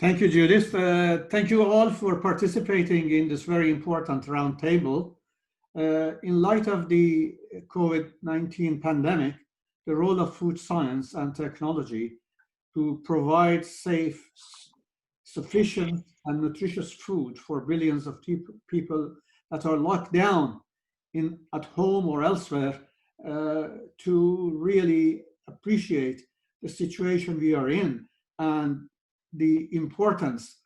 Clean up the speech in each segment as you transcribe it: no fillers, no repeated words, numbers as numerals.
Thank you, Judith. Thank you all for participating in this very important roundtable. In light of the COVID-19 pandemic, the role of food science and technology to provide safe, sufficient, and nutritious food for billions of people that are locked down at home or elsewhere, to really appreciate the situation we are in and the importance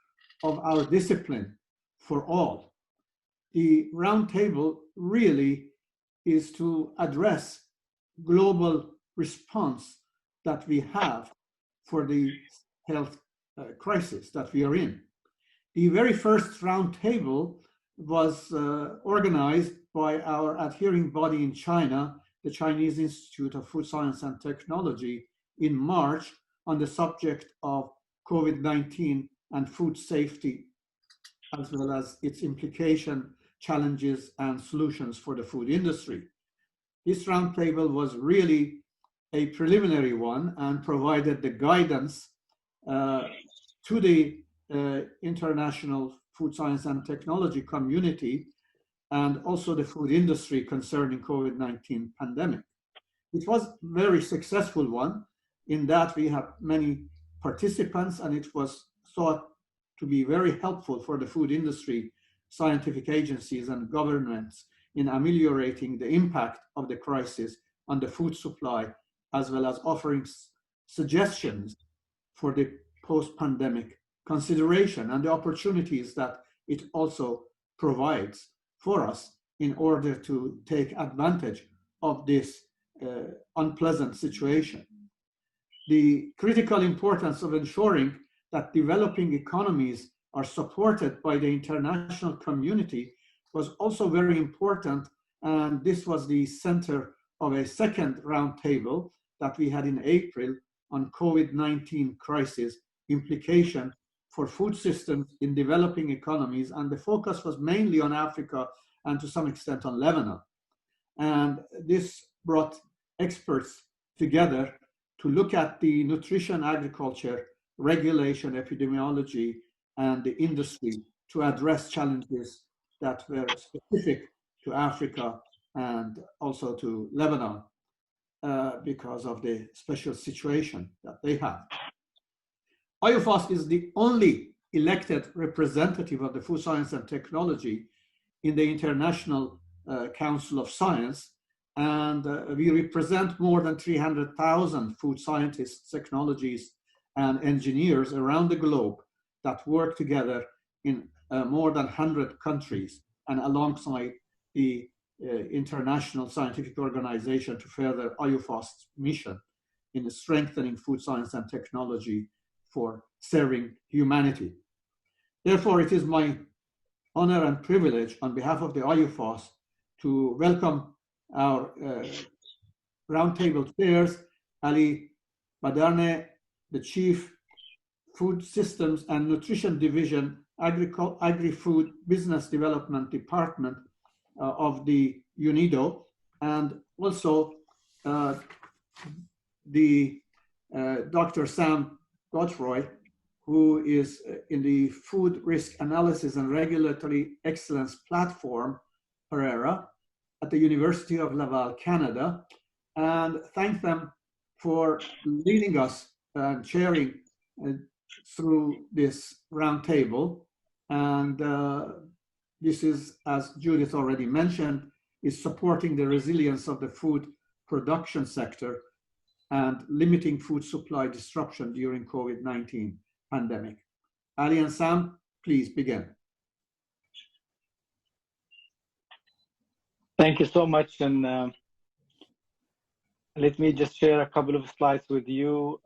of our discipline for all. The roundtable really is to address global response that we have for the health crisis that we are in. The very first roundtable was organized by our adhering body in China, the Chinese Institute of Food Science and Technology, in March on the subject of COVID-19 and food safety, as well as its implication, challenges, and solutions for the food industry. This roundtable was really a preliminary one and provided the guidance to the international food science and technology community and also the food industry concerning COVID-19 pandemic. It was a very successful one in that we have many participants, and it was thought to be very helpful for the food industry, scientific agencies, and governments in ameliorating the impact of the crisis on the food supply, as well as offering suggestions for the post-pandemic consideration and the opportunities that it also provides for us in order to take advantage of this unpleasant situation. The critical importance of ensuring that developing economies are supported by the international community was also very important, and this was the center of a second roundtable that we had in April on COVID-19 crisis implication for food systems in developing economies, and the focus was mainly on Africa and to some extent on Lebanon. And this brought experts together to look at the nutrition, agriculture, regulation, epidemiology, and the industry to address challenges that were specific to Africa and also to Lebanon because of the special situation that they have. IUFoST is the only elected representative of the food science and technology in the International Council of Science, and we represent more than 300,000 food scientists, technologists, and engineers around the globe that work together in more than 100 countries and alongside the International Scientific Organization to further IUFoST's mission in strengthening food science and technology for serving humanity. Therefore, it is my honor and privilege on behalf of the IUFoST to welcome our roundtable chairs, Ali Badarne, the Chief Food Systems and Nutrition Division, Agri-Food Business Development Department of the UNIDO, and also the Dr. Sam Godfroy, who is in the Food Risk Analysis and Regulatory Excellence Platform, PARERA, at the University of Laval, Canada, and thank them for leading us and chairing through this roundtable. And this is, as Judith already mentioned, is supporting the resilience of the food production sector and limiting food supply disruption during COVID-19 pandemic. Ali and Sam, please begin. Thank you so much, and let me just share a couple of slides with you.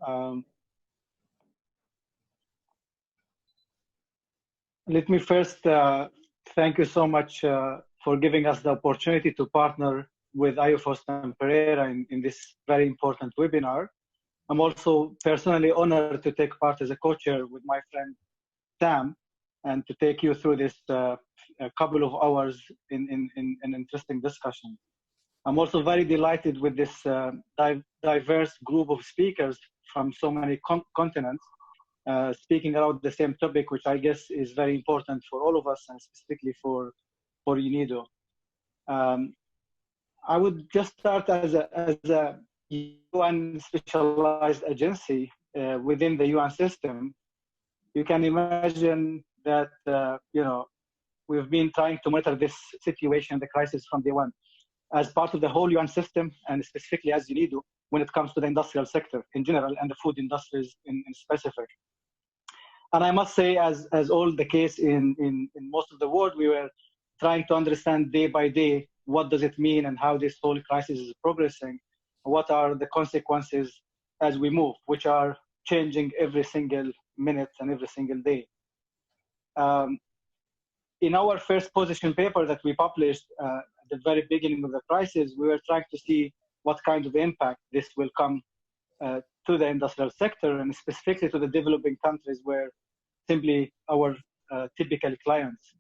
Let me first thank you so much for giving us the opportunity to partner with IUFoST and PARERA in this very important webinar. I'm also personally honored to take part as a co-chair with my friend Sam and to take you through this a couple of hours in an interesting discussion. I'm also very delighted with this diverse group of speakers from so many continents, speaking about the same topic, which I guess is very important for all of us, and specifically for UNIDO. I would just start as a UN specialized agency within the UN system. You can imagine that we've been trying to monitor this situation, the crisis from day one, as part of the whole UN system, and specifically as UNIDO when it comes to the industrial sector in general and the food industries in specific. And I must say, as all the case in most of the world, we were trying to understand day by day what does it mean and how this whole crisis is progressing, what are the consequences as we move, which are changing every single minute and every single day. In our first position paper that we published at the very beginning of the crisis, we were trying to see what kind of impact this will come to the industrial sector, and specifically to the developing countries where simply our typical clients.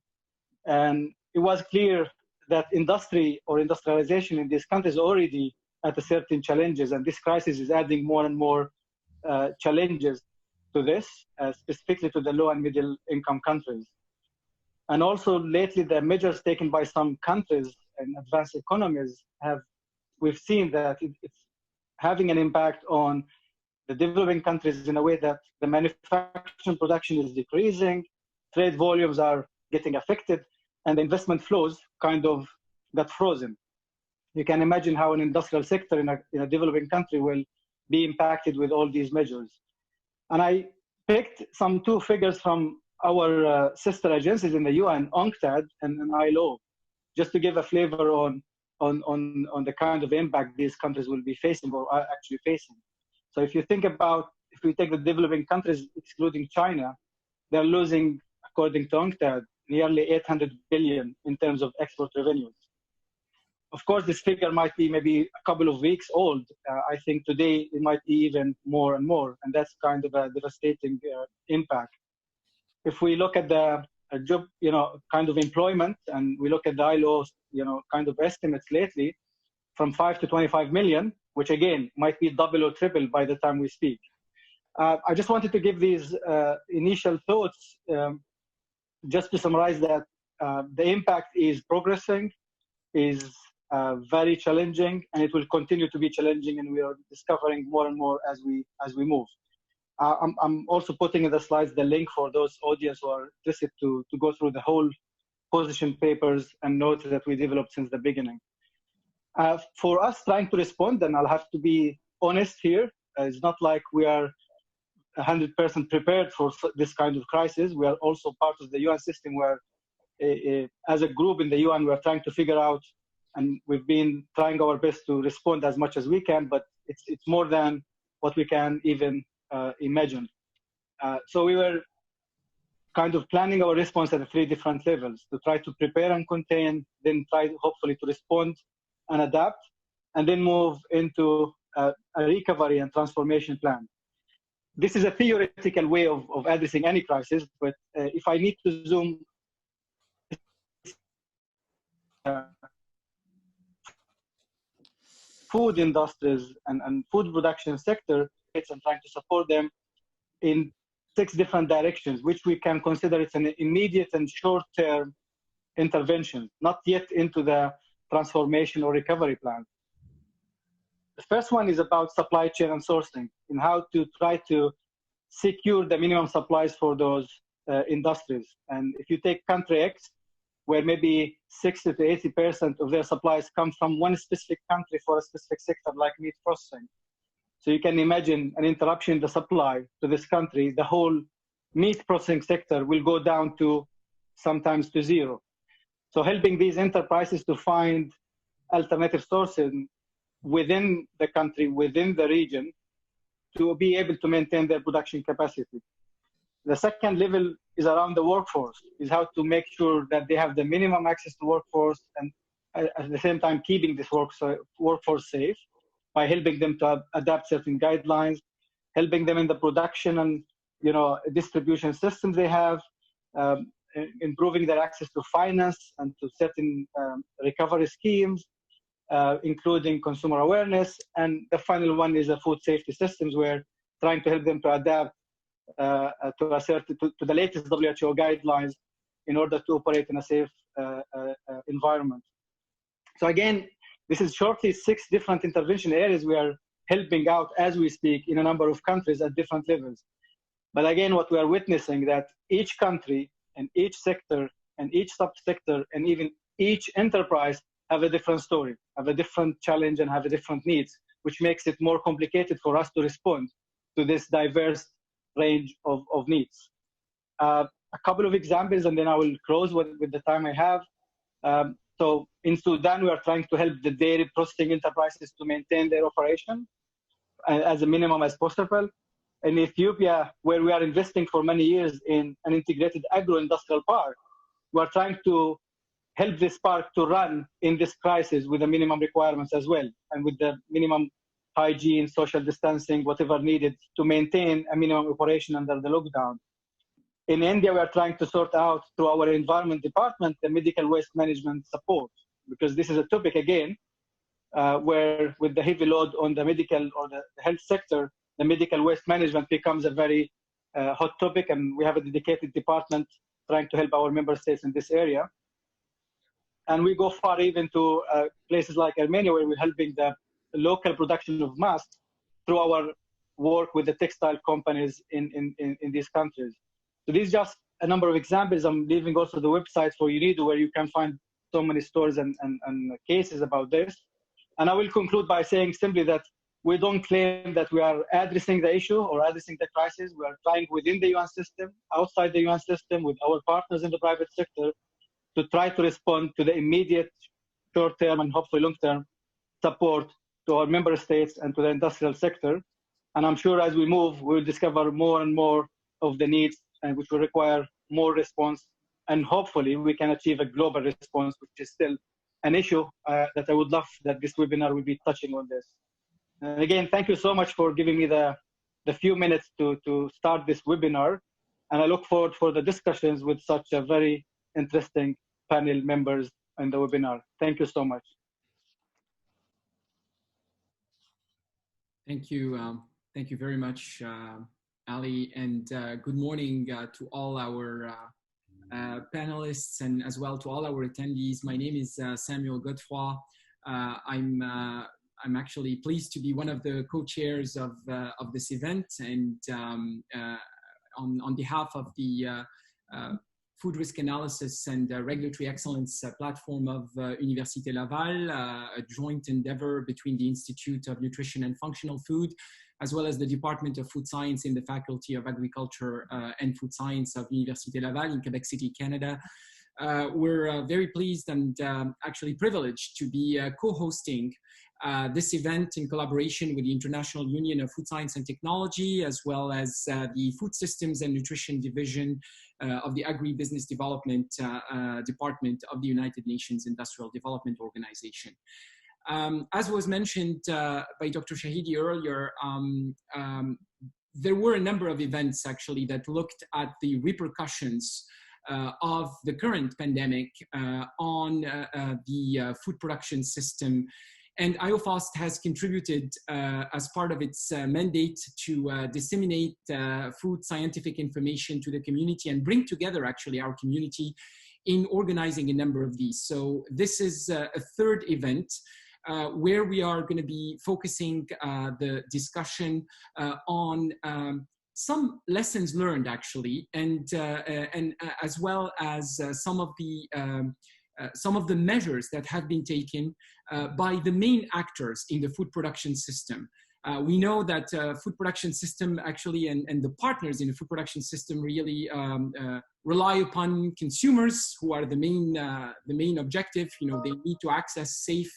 And it was clear that industry or industrialization in these countries already at a certain challenges, and this crisis is adding more and more challenges to this, specifically to the low and middle income countries. And also lately, the measures taken by some countries and advanced economies we've seen that it's having an impact on the developing countries in a way that the manufacturing production is decreasing, trade volumes are getting affected, and the investment flows kind of got frozen. You can imagine how an industrial sector in a developing country will be impacted with all these measures. And I picked some two figures from our sister agencies in the UN, UNCTAD and ILO, just to give a flavor on the kind of impact these countries will be facing or are actually facing. So if you think about, if we take the developing countries, excluding China, they're losing, according to UNCTAD, nearly 800 billion in terms of export revenues. Of course, this figure might be maybe a couple of weeks old. I think today it might be even more and more, and that's kind of a devastating impact. If we look at the job, kind of employment, and we look at the ILO, kind of estimates lately, from 5 to 25 million, which again might be double or triple by the time we speak. I just wanted to give these initial thoughts, just to summarize that the impact is progressing, is very challenging, and it will continue to be challenging, and we are discovering more and more as we move. I'm also putting in the slides the link for those audience who are interested to go through the whole position papers and notes that we developed since the beginning. For us trying to respond, and I'll have to be honest here, it's not like we are 100% prepared for this kind of crisis. We are also part of the UN system where, as a group in the UN, we're trying to figure out, and we've been trying our best to respond as much as we can, but it's more than what we can even imagine. So we were kind of planning our response at 3 different levels, to try to prepare and contain, then try hopefully to respond and adapt, and then move into a recovery and transformation plan. This is a theoretical way of addressing any crisis, but if I need to zoom food industries and food production sector, and trying to support them in 6 different directions, which we can consider it's an immediate and short-term intervention, not yet into the transformation or recovery plan. The first one is about supply chain and sourcing, and how to try to secure the minimum supplies for those industries. And if you take country X, where maybe 60 to 80% of their supplies come from one specific country for a specific sector, like meat processing. So you can imagine an interruption in the supply to this country, the whole meat processing sector will go down to sometimes to zero. So helping these enterprises to find alternative sources within the country, within the region, to be able to maintain their production capacity. The second level is around the workforce, is how to make sure that they have the minimum access to workforce, and at the same time keeping this workforce safe by helping them to adapt certain guidelines, helping them in the production and distribution systems they have, improving their access to finance and to certain recovery schemes, including consumer awareness. And the final one is the food safety systems, where trying to help them to adapt to the latest WHO guidelines in order to operate in a safe environment. So again, this is shortly 6 different intervention areas we are helping out as we speak in a number of countries at different levels. But again, what we are witnessing that each country and each sector and each subsector and even each enterprise have a different story, have a different challenge and have a different needs, which makes it more complicated for us to respond to this diverse range of needs. A couple of examples and then I will close with the time I have. So in Sudan, we are trying to help the dairy processing enterprises to maintain their operation as a minimum as possible. In Ethiopia, where we are investing for many years in an integrated agro-industrial park, we are trying to help this park to run in this crisis with the minimum requirements as well, and with the minimum hygiene, social distancing, whatever needed to maintain a minimum operation under the lockdown. In India, we are trying to sort out through our environment department the medical waste management support, because this is a topic again, where with the heavy load on the medical or the health sector, the medical waste management becomes a very hot topic, and we have a dedicated department trying to help our member states in this area. And we go far even to places like Armenia, where we're helping the local production of masks through our work with the textile companies in these countries. So these are just a number of examples. I'm leaving also the website for UNIDO, where you can find so many stories and cases about this. And I will conclude by saying simply that we don't claim that we are addressing the issue or addressing the crisis. We are trying within the UN system, outside the UN system, with our partners in the private sector, to try to respond to the immediate short-term and hopefully long-term support to our member states and to the industrial sector. And I'm sure as we move, we'll discover more and more of the needs, and which will require more response. And hopefully we can achieve a global response, which is still an issue that I would love that this webinar will be touching on this. And again, thank you so much for giving me the few minutes to start this webinar. And I look forward for the discussions with such a very interesting panel members in the webinar. Thank you so much. Thank you. Thank you very much, Ali, and good morning to all our panelists and as well to all our attendees. My name is Samuel Godefroy. I'm actually pleased to be one of the co-chairs of this event, and on behalf of the Food Risk Analysis and Regulatory Excellence platform of Université Laval, a joint endeavor between the Institute of Nutrition and Functional Food, as well as the Department of Food Science in the Faculty of Agriculture and Food Science of Université Laval in Quebec City, Canada. We're very pleased and actually privileged to be co-hosting this event in collaboration with the International Union of Food Science and Technology, as well as the Food Systems and Nutrition Division of the Agri-Business Development Department of the United Nations Industrial Development Organization. As was mentioned by Dr. Shahidi earlier, there were a number of events actually that looked at the repercussions of the current pandemic on the food production system. And IUFoST has contributed as part of its mandate to disseminate food scientific information to the community and bring together actually our community in organizing a number of these. So this is a third event where we are going to be focusing the discussion on some lessons learned actually, and as well as some of the measures that have been taken by the main actors in the food production system. We know that food production system actually and the partners in the food production system really rely upon consumers, who are the main objective. You know, they need to access safe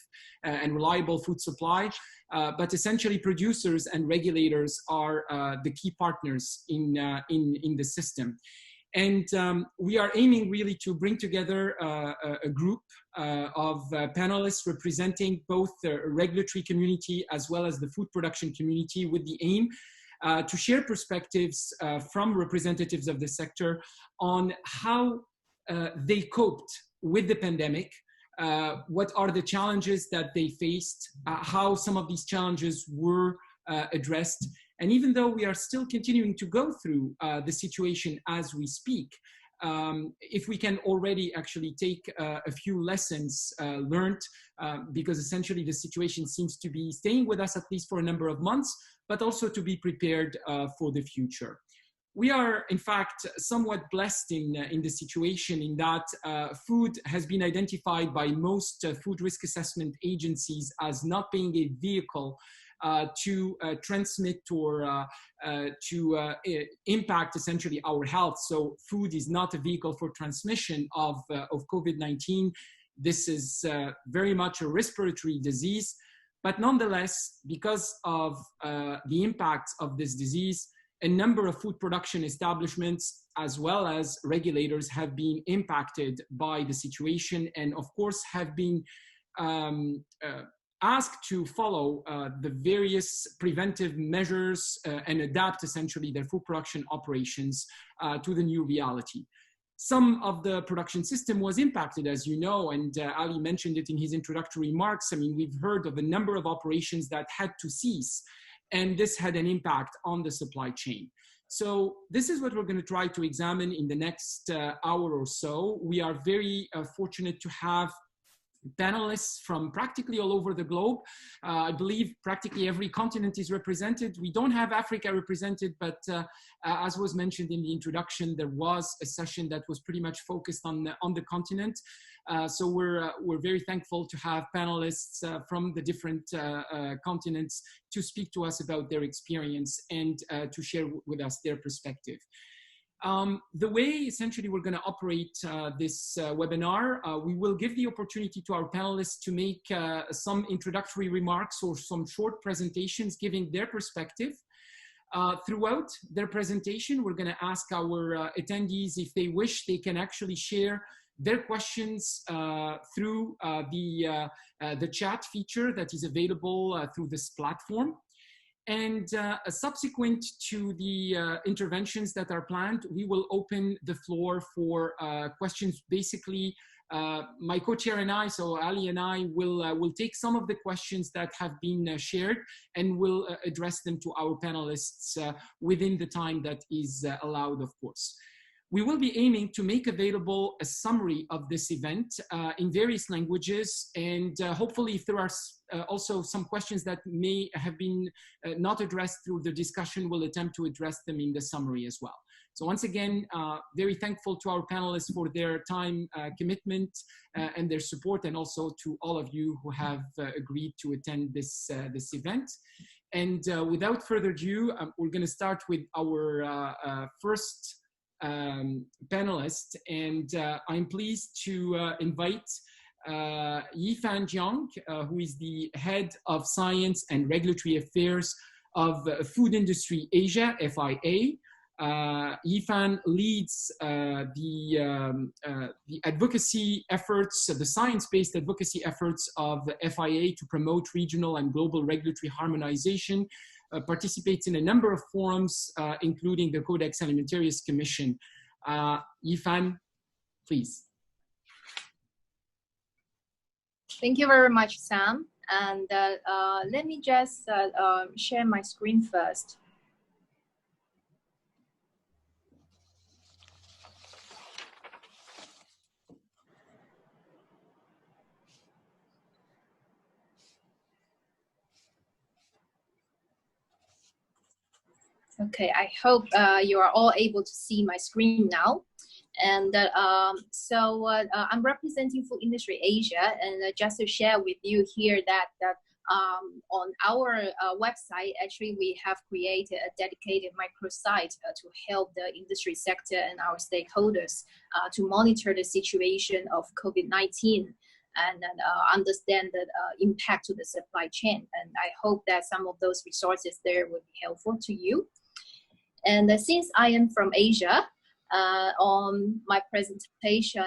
and reliable food supply, but essentially producers and regulators are the key partners in the system. And we are aiming really to bring together a group of panelists representing both the regulatory community as well as the food production community, with the aim to share perspectives from representatives of the sector on how they coped with the pandemic, what are the challenges that they faced, how some of these challenges were addressed, And even though we are still continuing to go through the situation as we speak, if we can already actually take a few lessons learned, because essentially the situation seems to be staying with us at least for a number of months, but also to be prepared for the future. We are, in fact, somewhat blessed in the situation in that food has been identified by most food risk assessment agencies as not being a vehicle to transmit or to impact essentially our health. So food is not a vehicle for transmission of COVID-19. This is very much a respiratory disease, but nonetheless, because of the impact of this disease, a number of food production establishments as well as regulators have been impacted by the situation, and of course have been asked to follow the various preventive measures and adapt essentially their food production operations to the new reality. Some of the production system was impacted, as you know, and Ali mentioned it in his introductory remarks. I mean, we've heard of a number of operations that had to cease, and this had an impact on the supply chain. So this is what we're going to try to examine in the next hour or so. We are very fortunate to have panelists from practically all over the globe. I believe practically every continent is represented. We don't have Africa represented, but as was mentioned in the introduction, there was a session that was pretty much focused on the continent. So we're very thankful to have panelists from the different continents to speak to us about their experience and to share with us their perspective. The way essentially we're going to operate this webinar, we will give the opportunity to our panelists to make some introductory remarks or some short presentations giving their perspective. Throughout their presentation, we're going to ask our attendees, if they wish, they can actually share their questions through the chat feature that is available through this platform. And subsequent to the interventions that are planned, we will open the floor for questions. Basically, my co-chair and I, so Ali and I, will take some of the questions that have been shared and will address them to our panelists within the time that is allowed, of course. We will be aiming to make available a summary of this event in various languages, and hopefully if there are also some questions that may have been not addressed through the discussion, we'll attempt to address them in the summary as well. So once again, very thankful to our panelists for their time commitment and their support, and also to all of you who have agreed to attend this event. And without further ado, we're going to start with our first panelist, and I'm pleased to invite Yifan Jiang, who is the head of science and regulatory affairs of Food Industry Asia, FIA. Yifan leads the advocacy efforts, the science-based advocacy efforts of the FIA to promote regional and global regulatory harmonization, participates in a number of forums, including the Codex Alimentarius Commission. Yifan, please. Thank you very much, Sam. And let me just share my screen first. Okay, I hope you are all able to see my screen now. And I'm representing Food Industry Asia, and just to share with you here that on our website, actually we have created a dedicated microsite to help the industry sector and our stakeholders to monitor the situation of COVID-19 and understand the impact to the supply chain. And I hope that some of those resources there will be helpful to you. And since I am from Asia, on my presentation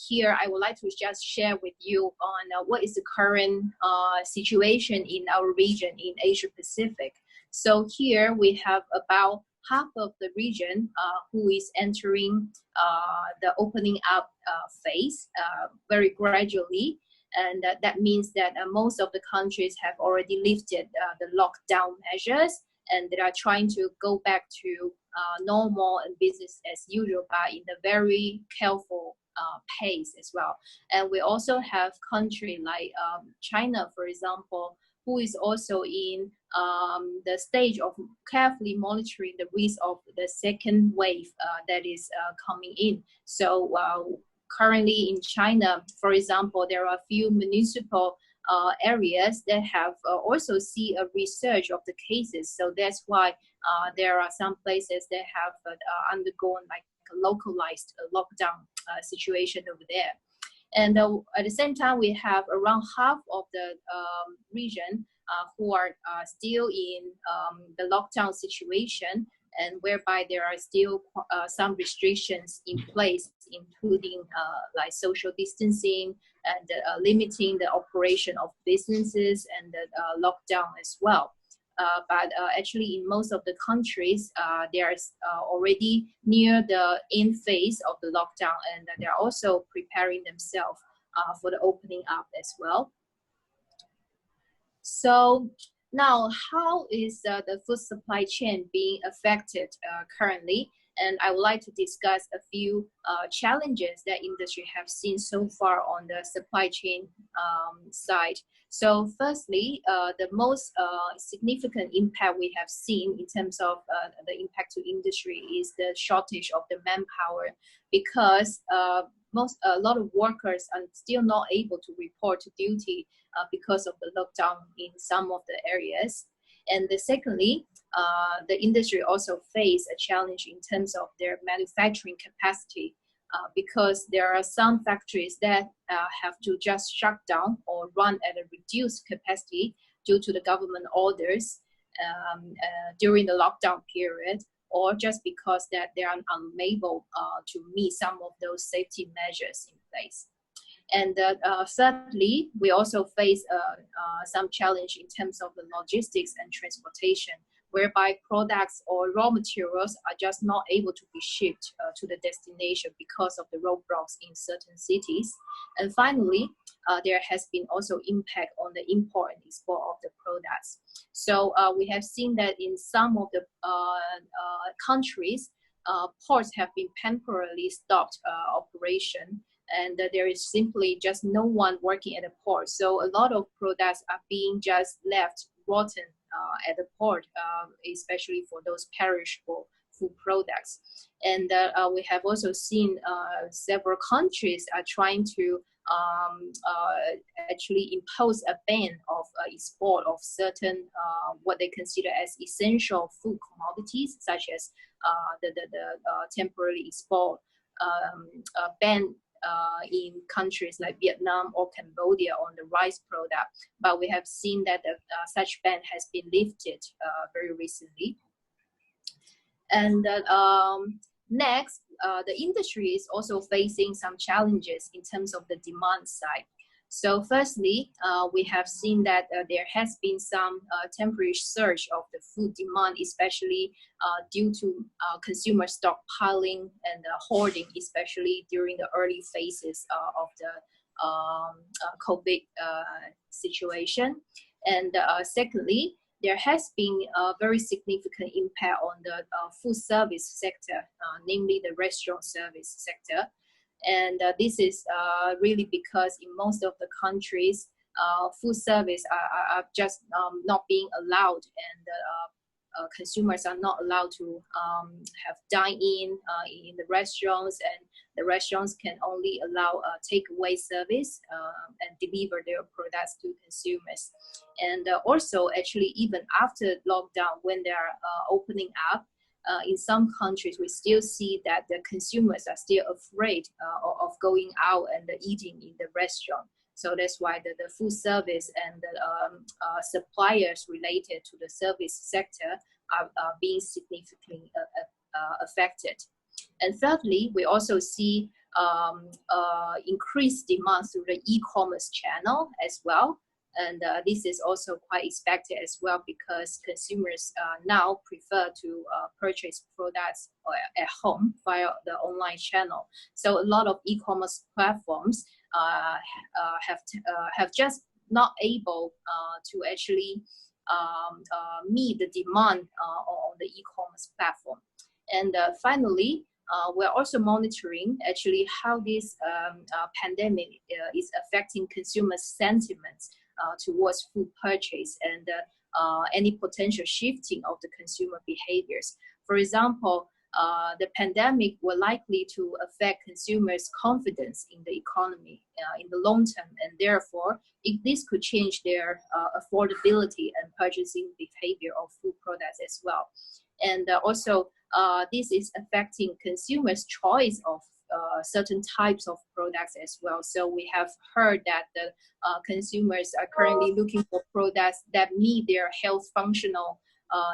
here, I would like to just share with you on what is the current situation in our region in Asia Pacific. So here we have about half of the region who is entering the opening up phase very gradually. And that means that most of the countries have already lifted the lockdown measures. and they are trying to go back to normal and business as usual, but in a very careful pace as well. And we also have countries like China, for example, who is also in the stage of carefully monitoring the risk of the second wave that is coming in. So currently in China, for example, there are a few municipal areas that have also see a resurge of the cases. So that's why there are some places that have undergone like a localized lockdown situation over there. And at the same time, we have around half of the region who are still in the lockdown situation, and whereby there are still some restrictions in place, including like social distancing and limiting the operation of businesses and the lockdown as well. But actually in most of the countries, they are already near the end phase of the lockdown, and they're also preparing themselves for the opening up as well. So now, how is the food supply chain being affected currently? And I would like to discuss a few challenges that industry have seen so far on the supply chain side. So firstly, the most significant impact we have seen in terms of the impact to industry is the shortage of the manpower, because a lot of workers are still not able to report to duty because of the lockdown in some of the areas. And secondly, the industry also face a challenge in terms of their manufacturing capacity, because there are some factories that have to just shut down or run at a reduced capacity due to the government orders during the lockdown period, or just because that they are unable to meet some of those safety measures in place. And thirdly, we also face some challenge in terms of the logistics and transportation, whereby products or raw materials are just not able to be shipped to the destination because of the roadblocks in certain cities. And finally, there has been also impact on the import and export of the products. So we have seen that in some of the countries, ports have been temporarily stopped operation, and there is simply just no one working at the port. So a lot of products are being just left rotten at the port, especially for those perishable food products. And we have also seen several countries are trying to actually impose a ban of export of certain what they consider as essential food commodities, such as the temporary export ban in countries like Vietnam or Cambodia on the rice product. But we have seen that such ban has been lifted very recently. And next, the industry is also facing some challenges in terms of the demand side. So firstly, we have seen that there has been some temporary surge of the food demand, especially due to consumer stockpiling and hoarding, especially during the early phases of the COVID situation. And secondly, there has been a very significant impact on the food service sector, namely the restaurant service sector. And this is really because in most of the countries, food service are just not being allowed, and consumers are not allowed to have dine-in in the restaurants, and the restaurants can only allow takeaway service and deliver their products to consumers. And also, actually, even after lockdown, when they are opening up, in some countries, we still see that the consumers are still afraid of going out and eating in the restaurant. So that's why the food service and the suppliers related to the service sector are being significantly affected. And thirdly, we also see increased demand through the e-commerce channel as well. And this is also quite expected as well, because consumers now prefer to purchase products at home via the online channel. So a lot of e-commerce platforms have just not able to actually meet the demand on the e-commerce platform. And finally, we're also monitoring actually how this pandemic is affecting consumer sentiments towards food purchase and any potential shifting of the consumer behaviors. For example, the pandemic will likely to affect consumers' confidence in the economy in the long term, and therefore, this could change their affordability and purchasing behavior of food products as well. And also, this is affecting consumers' choice of certain types of products as well. So we have heard that the consumers are currently looking for products that meet their health functional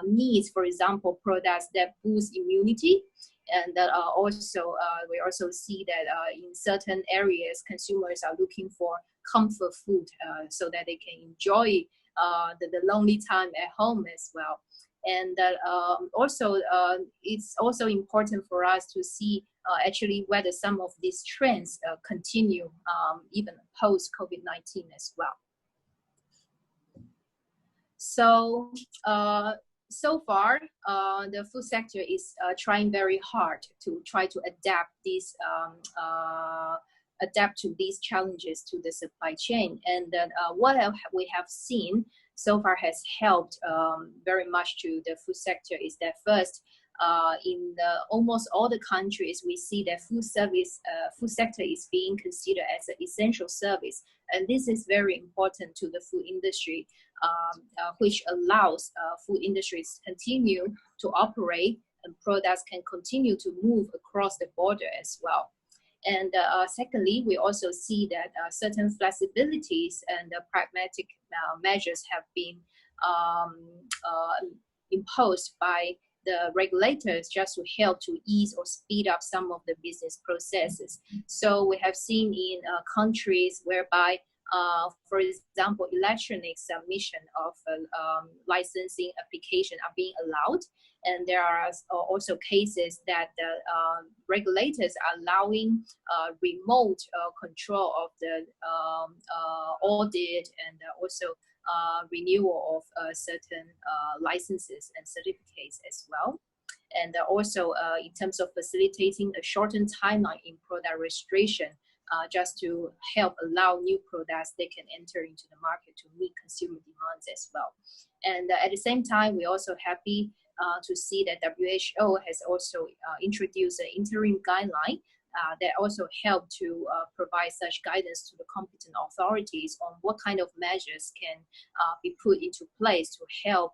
needs. For example, products that boost immunity, and that also we also see that in certain areas, consumers are looking for comfort food so that they can enjoy the lonely time at home as well. And also, it's also important for us to see actually whether some of these trends continue even post-COVID-19 as well. So, so far, the food sector is trying very hard to try to adapt these to these challenges to the supply chain. And what we have seen so far has helped very much to the food sector is that first, in almost all the countries, we see that food sector is being considered as an essential service. And this is very important to the food industry, which allows food industries to continue to operate and products can continue to move across the border as well. And secondly, we also see that certain flexibilities and pragmatic measures have been imposed by the regulators just to help to ease or speed up some of the business processes. So we have seen in countries whereby, for example, electronic submission of licensing application are being allowed. And there are also cases that the regulators are allowing remote control of the audit and also renewal of certain licenses and certificates as well. And also in terms of facilitating a shortened timeline in product registration, just to help allow new products they can enter into the market to meet consumer demands as well. And at the same time, we're also happy to see that WHO has also introduced an interim guideline that also help to provide such guidance to the competent authorities on what kind of measures can be put into place to help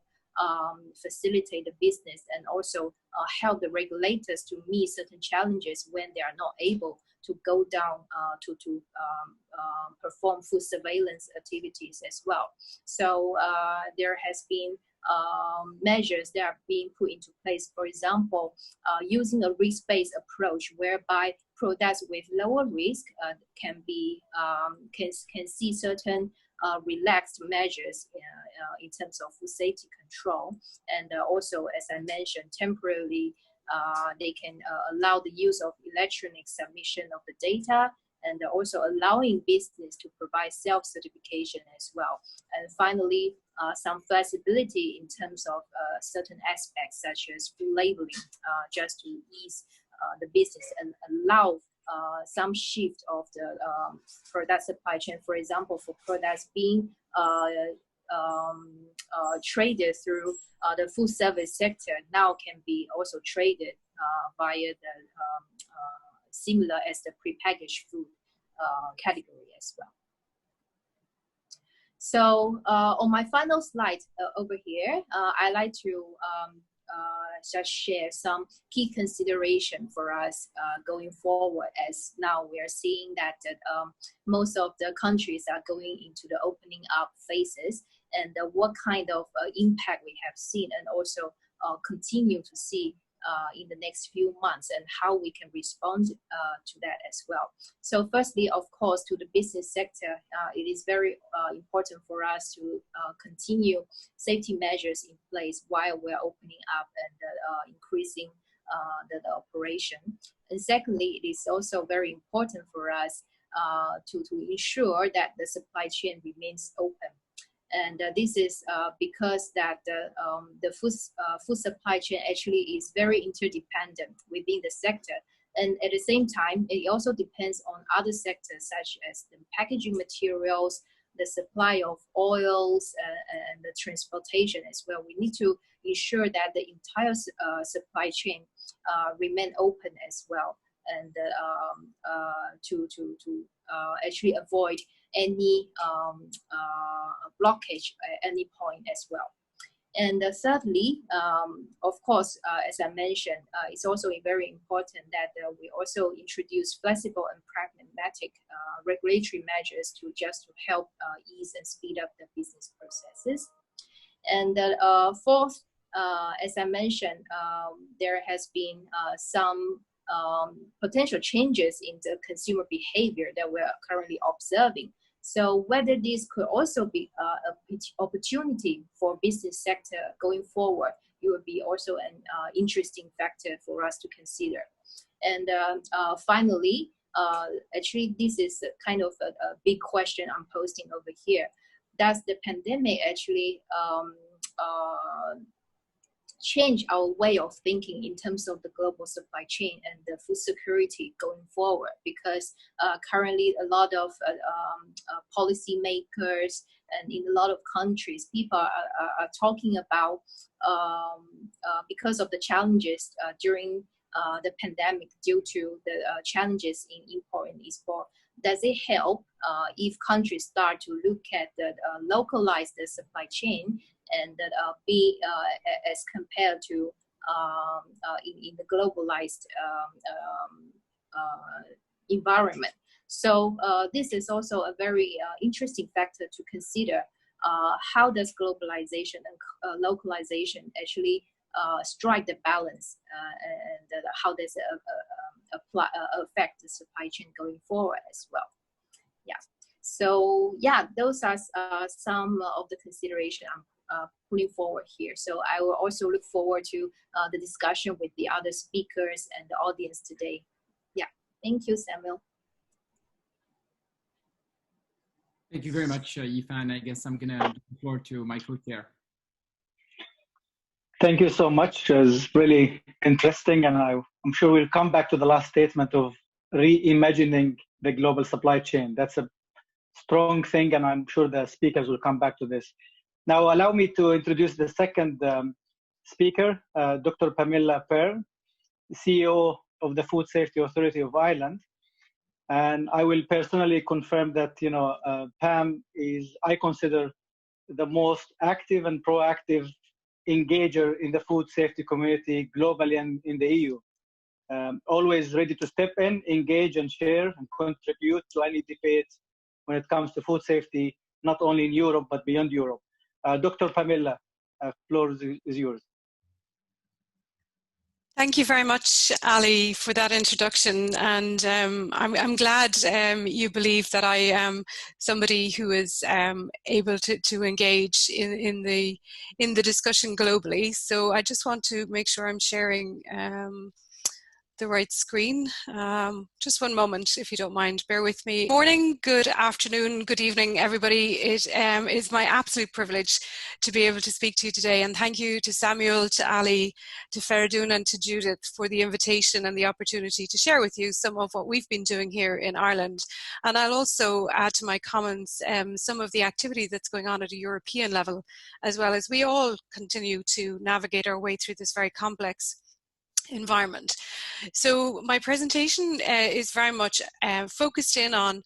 facilitate the business and also help the regulators to meet certain challenges when they are not able to go down to perform food surveillance activities as well. So there has been measures that are being put into place. For example, using a risk-based approach whereby products with lower risk can see certain relaxed measures in terms of food safety control, and also, as I mentioned, temporarily they can allow the use of electronic submission of the data, and also allowing business to provide self-certification as well. And finally, some flexibility in terms of certain aspects such as food labeling, just to ease the business and allow some shift of the product supply chain. For example, for products being traded through the food service sector now can be also traded via the similar as the prepackaged food category as well. So on my final slide over here, I like to just share some key consideration for us going forward, as now we are seeing that most of the countries are going into the opening up phases, and what kind of impact we have seen and also continue to see in the next few months, and how we can respond to that as well. So firstly, of course, to the business sector, it is very important for us to continue safety measures in place while we're opening up and increasing the operation. And secondly, it is also very important for us to ensure that the supply chain remains open. And this is because that the food supply chain actually is very interdependent within the sector. And at the same time, it also depends on other sectors such as the packaging materials, the supply of oils, and the transportation as well. We need to ensure that the entire supply chain remain open as well, and to actually avoid any blockage at any point as well. And thirdly, of course, as I mentioned, it's also very important that we also introduce flexible and pragmatic regulatory measures to help ease and speed up the business processes. And fourth, as I mentioned, there has been some potential changes in the consumer behavior that we're currently observing. So whether this could also be an opportunity for business sector going forward, it would be also an interesting factor for us to consider. And finally, actually, this is kind of a big question I'm posting over here. Does the pandemic actually change our way of thinking in terms of the global supply chain and the food security going forward? Because currently a lot of policy makers and in a lot of countries, people are talking about because of the challenges during the pandemic due to the challenges in import and export. Does it help if countries start to look at the localized supply chain and be as compared to in the globalized environment? So this is also a very interesting factor to consider. How does globalization and localization actually strike the balance, and how does it affect the supply chain going forward as well? Yeah. So yeah, those are some of the consideration I'm putting forward here. So I will also look forward to the discussion with the other speakers and the audience today. Yeah, thank you, Samuel. Thank you very much, Yifan. I guess I'm gonna give the floor to my co-chair. Thank you so much. It was really interesting, and I'm sure we'll come back to the last statement of reimagining the global supply chain. That's a strong thing, and I'm sure the speakers will come back to this. Now, allow me to introduce the second speaker, Dr. Pamela Pearl, CEO of the Food Safety Authority of Ireland. And I will personally confirm that, Pam is, I consider, the most active and proactive engager in the food safety community globally and in the EU. Always ready to step in, engage and share and contribute to any debate when it comes to food safety, not only in Europe, but beyond Europe. Dr. Pamela, floor is yours. Thank you very much, Ali, for that introduction. And I'm glad you believe that I am somebody who is able to engage in the discussion globally. So I just want to make sure I'm sharing the right screen. Just one moment, if you don't mind, bear with me. Morning, good afternoon, good evening, everybody. It is my absolute privilege to be able to speak to you today, and thank you to Samuel, to Ali, to Feridun and to Judith for the invitation and the opportunity to share with you some of what we've been doing here in Ireland. And I'll also add to my comments some of the activity that's going on at a European level, as well as we all continue to navigate our way through this very complex environment. So my presentation is very much focused in on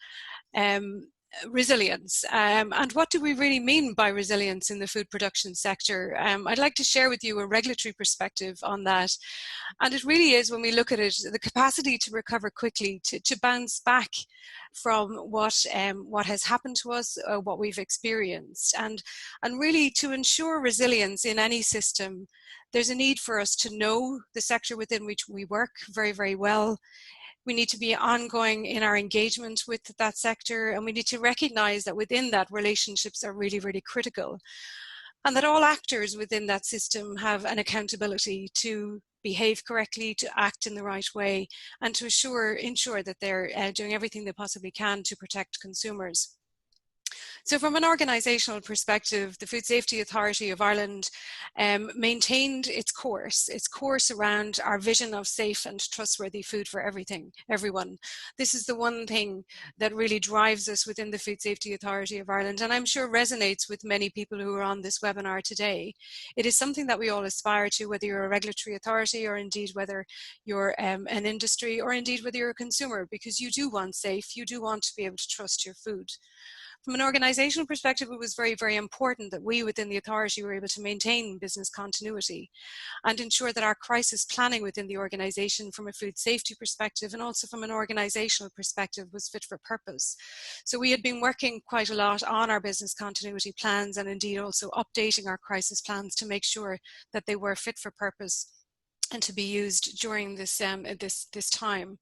resilience. And what do we really mean by resilience in the food production sector? I'd like to share with you a regulatory perspective on that. And it really is, when we look at it, the capacity to recover quickly, to bounce back from what has happened to us, what we've experienced, and really to ensure resilience in any system. There's a need for us to know the sector within which we work very, very well. We need to be ongoing in our engagement with that sector, and we need to recognize that within that, relationships are really, really critical, and that all actors within that system have an accountability to behave correctly, to act in the right way, and to ensure that they're doing everything they possibly can to protect consumers. So from an organisational perspective, the Food Safety Authority of Ireland maintained its course around our vision of safe and trustworthy food for everyone. This is the one thing that really drives us within the Food Safety Authority of Ireland, and I'm sure resonates with many people who are on this webinar today. It is something that we all aspire to, whether you're a regulatory authority or indeed whether you're an industry or indeed whether you're a consumer, because you do want safe, you do want to be able to trust your food. From an organisational perspective, it was very, very important that we within the authority were able to maintain business continuity and ensure that our crisis planning within the organisation from a food safety perspective and also from an organisational perspective was fit for purpose. So we had been working quite a lot on our business continuity plans and indeed also updating our crisis plans to make sure that they were fit for purpose and to be used during this time.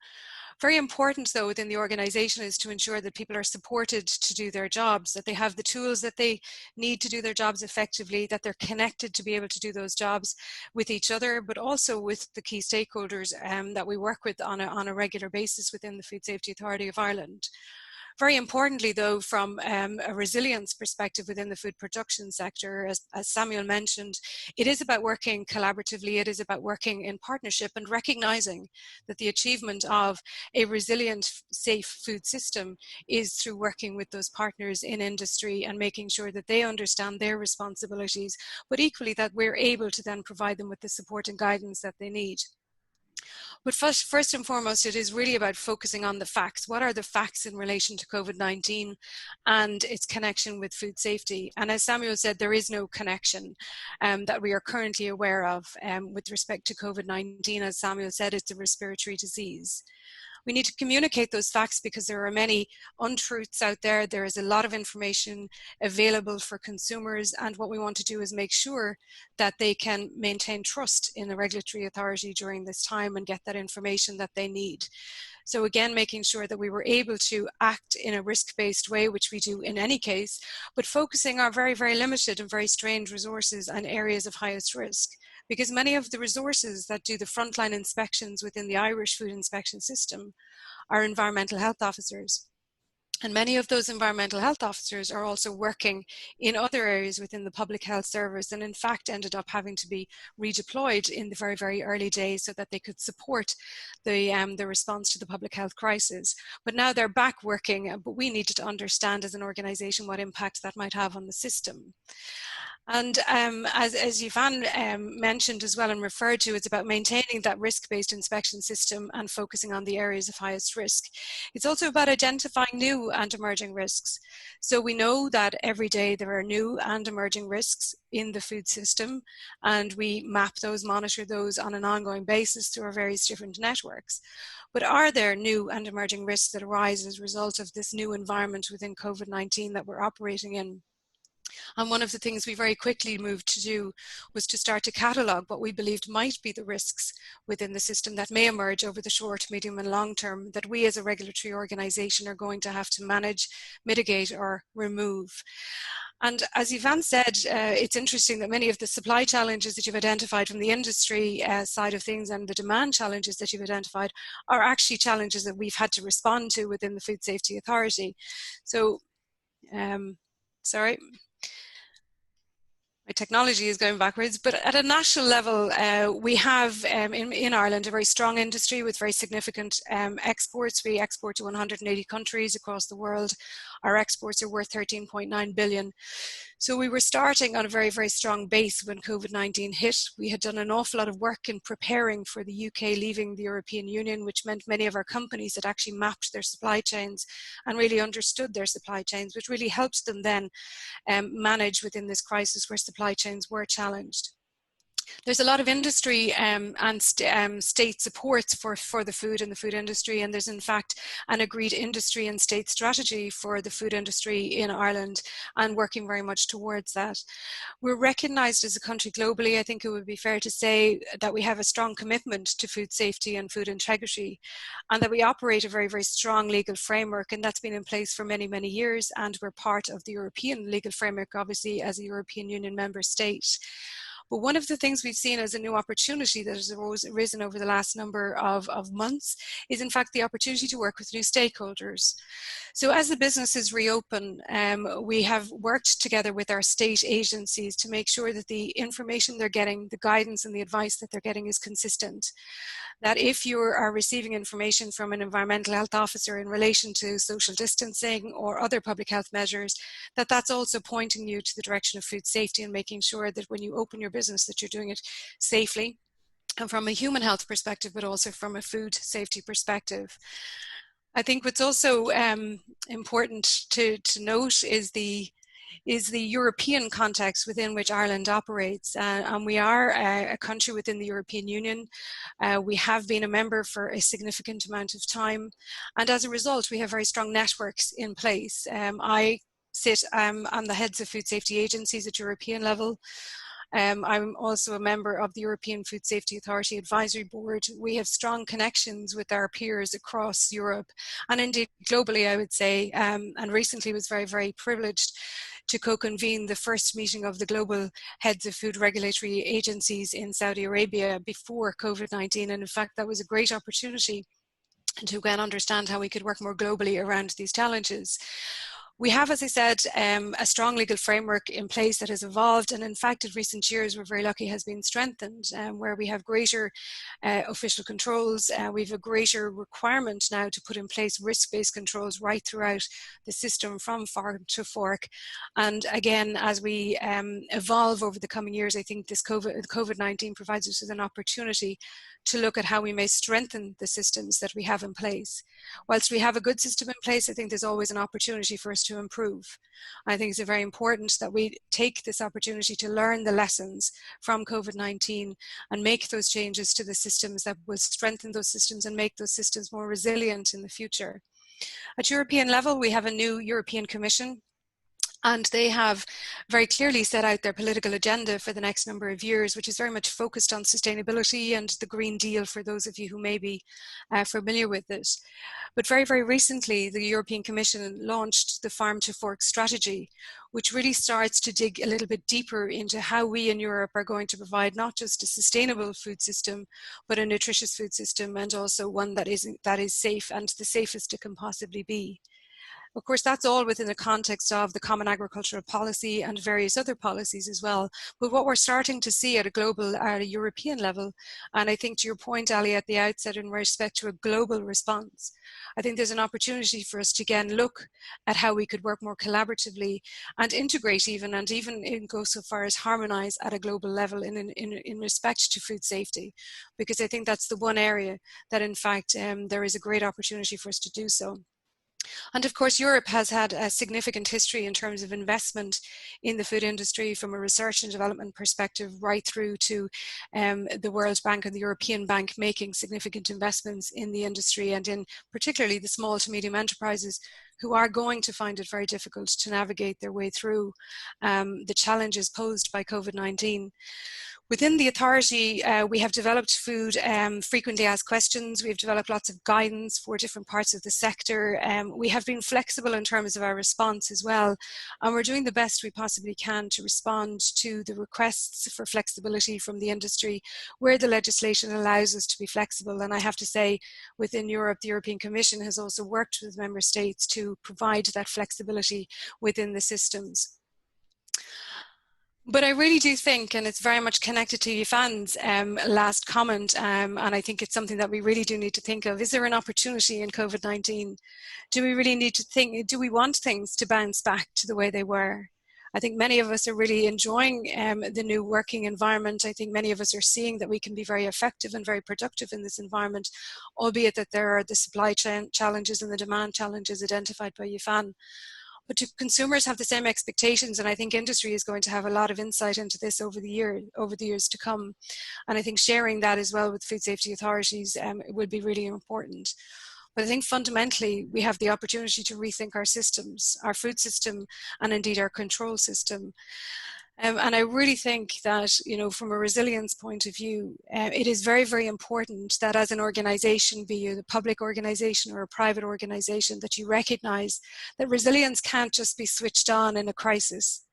Very important though within the organisation is to ensure that people are supported to do their jobs, that they have the tools that they need to do their jobs effectively, that they're connected to be able to do those jobs with each other, but also with the key stakeholders that we work with on a regular basis within the Food Safety Authority of Ireland. Very importantly, though, from a resilience perspective within the food production sector, as Samuel mentioned, it is about working collaboratively, it is about working in partnership and recognising that the achievement of a resilient, safe food system is through working with those partners in industry and making sure that they understand their responsibilities, but equally that we're able to then provide them with the support and guidance that they need. But first and foremost, it is really about focusing on the facts. What are the facts in relation to COVID-19 and its connection with food safety? And as Samuel said, there is no connection that we are currently aware of with respect to COVID-19. As Samuel said, it's a respiratory disease. We need to communicate those facts because there are many untruths out there. There is a lot of information available for consumers, and what we want to do is make sure that they can maintain trust in the regulatory authority during this time and get that information that they need. So again, making sure that we were able to act in a risk-based way, which we do in any case, but focusing our very, very limited and very strained resources on areas of highest risk. Because many of the resources that do the frontline inspections within the Irish food inspection system are environmental health officers. And many of those environmental health officers are also working in other areas within the public health service, and in fact ended up having to be redeployed in the very, very early days so that they could support the response to the public health crisis. But now they're back working, but we needed to understand as an organisation what impact that might have on the system. And as Yvonne mentioned as well and referred to, it's about maintaining that risk-based inspection system and focusing on the areas of highest risk. It's also about identifying new and emerging risks. So we know that every day there are new and emerging risks in the food system, and we map those, monitor those on an ongoing basis through our various different networks. But are there new and emerging risks that arise as a result of this new environment within COVID-19 that we're operating in? And one of the things we very quickly moved to do was to start to catalogue what we believed might be the risks within the system that may emerge over the short, medium and long term that we as a regulatory organisation are going to have to manage, mitigate or remove. And as Yvonne said, it's interesting that many of the supply challenges that you've identified from the industry side of things and the demand challenges that you've identified are actually challenges that we've had to respond to within the Food Safety Authority. So, sorry. My technology is going backwards, but at a national level, we have in Ireland a very strong industry with very significant exports. We export to 180 countries across the world. Our exports are worth 13.9 billion. So we were starting on a very, very strong base when COVID-19 hit. We had done an awful lot of work in preparing for the UK leaving the European Union, which meant many of our companies had actually mapped their supply chains and really understood their supply chains, which really helped them then manage within this crisis where supply chains were challenged. There's a lot of industry and state supports for the food and the food industry, and there's in fact an agreed industry and state strategy for the food industry in Ireland and working very much towards that. We're recognised as a country globally. I think it would be fair to say that we have a strong commitment to food safety and food integrity, and that we operate a very, very strong legal framework, and that's been in place for many, many years, and we're part of the European legal framework, obviously, as a European Union member state. But one of the things we've seen as a new opportunity that has arisen over the last number of months is in fact the opportunity to work with new stakeholders. So as the businesses reopen, we have worked together with our state agencies to make sure that the information they're getting, the guidance and the advice that they're getting is consistent. That if you are receiving information from an environmental health officer in relation to social distancing or other public health measures, that that's also pointing you to the direction of food safety and making sure that when you open your business that you're doing it safely and from a human health perspective, but also from a food safety perspective. I think what's also important to note is the European context within which Ireland operates. And we are a country within the European Union. We have been a member for a significant amount of time. And as a result, we have very strong networks in place. I sit on the heads of food safety agencies at European level. I'm also a member of the European Food Safety Authority Advisory Board. We have strong connections with our peers across Europe and indeed globally, I would say, and recently was very, very privileged to co-convene the first meeting of the global heads of food regulatory agencies in Saudi Arabia before COVID-19. And in fact, that was a great opportunity to again understand how we could work more globally around these challenges. We have, as I said, a strong legal framework in place that has evolved, and in fact in recent years we're very lucky has been strengthened, where we have greater official controls. We have a greater requirement now to put in place risk-based controls right throughout the system from farm to fork. And again, as we evolve over the coming years, I think this COVID-19 provides us with an opportunity to look at how we may strengthen the systems that we have in place. Whilst we have a good system in place, I think there's always an opportunity for us to improve. I think it's very important that we take this opportunity to learn the lessons from COVID-19 and make those changes to the systems that will strengthen those systems and make those systems more resilient in the future. At European level, we have a new European Commission, and they have very clearly set out their political agenda for the next number of years, which is very much focused on sustainability and the Green Deal, for those of you who may be familiar with it. But very, very recently, the European Commission launched the Farm to Fork strategy, which really starts to dig a little bit deeper into how we in Europe are going to provide not just a sustainable food system, but a nutritious food system, and also one that is safe and the safest it can possibly be. Of course, that's all within the context of the Common Agricultural Policy and various other policies as well. But what we're starting to see at a global, at a European level, and I think to your point, Ali, at the outset in respect to a global response, I think there's an opportunity for us to again look at how we could work more collaboratively and integrate even go so far as harmonize at a global level in respect to food safety, because I think that's the one area that in fact there is a great opportunity for us to do so. And of course, Europe has had a significant history in terms of investment in the food industry from a research and development perspective, right through to the World Bank and the European Bank making significant investments in the industry, and in particularly the small to medium enterprises who are going to find it very difficult to navigate their way through the challenges posed by COVID-19. Within the authority, we have developed food frequently asked questions. We've developed lots of guidance for different parts of the sector. We have been flexible in terms of our response as well. And we're doing the best we possibly can to respond to the requests for flexibility from the industry where the legislation allows us to be flexible. And I have to say, within Europe, the European Commission has also worked with member states to provide that flexibility within the systems. But I really do think, and it's very much connected to Yufan's last comment, and I think it's something that we really do need to think of. Is there an opportunity in COVID-19? Do we really need to think, do we want things to bounce back to the way they were? I think many of us are really enjoying the new working environment. I think many of us are seeing that we can be very effective and very productive in this environment, albeit that there are the supply chain challenges and the demand challenges identified by Yufan. But do consumers have the same expectations? And I think industry is going to have a lot of insight into this over the years to come. And I think sharing that as well with food safety authorities would be really important. But I think fundamentally, we have the opportunity to rethink our systems, our food system, and indeed our control system. And I really think that, you know, from a resilience point of view, it is very, very important that as an organization, be you a public organization or a private organization, that you recognize that resilience can't just be switched on in a crisis.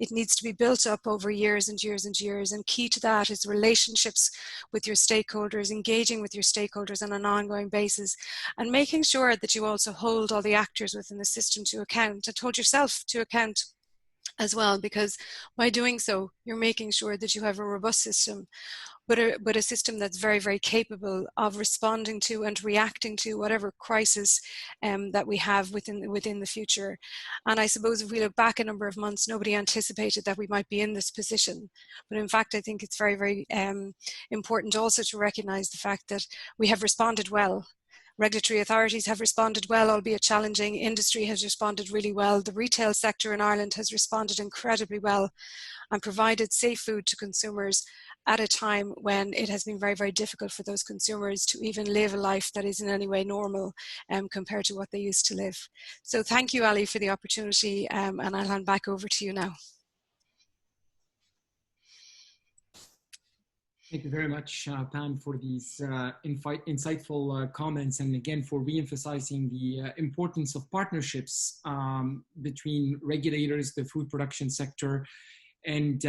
It needs to be built up over years and years and years. And key to that is relationships with your stakeholders, engaging with your stakeholders on an ongoing basis, and making sure that you also hold all the actors within the system to account, and hold yourself to account as well, because by doing so, you're making sure that you have a robust system, but a system that's very, very capable of responding to and reacting to whatever crisis that we have within the future. And I suppose if we look back a number of months, nobody anticipated that we might be in this position. But in fact, I think it's very, very important also to recognize the fact that we have responded well. Regulatory authorities have responded well, albeit challenging. Industry has responded really well. The retail sector in Ireland has responded incredibly well and provided safe food to consumers at a time when it has been very, very difficult for those consumers to even live a life that is in any way normal compared to what they used to live. So thank you, Ali, for the opportunity, and I'll hand back over to you now. Thank you very much, Pam, for these insightful comments, and again for re-emphasizing the importance of partnerships between regulators, the food production sector, and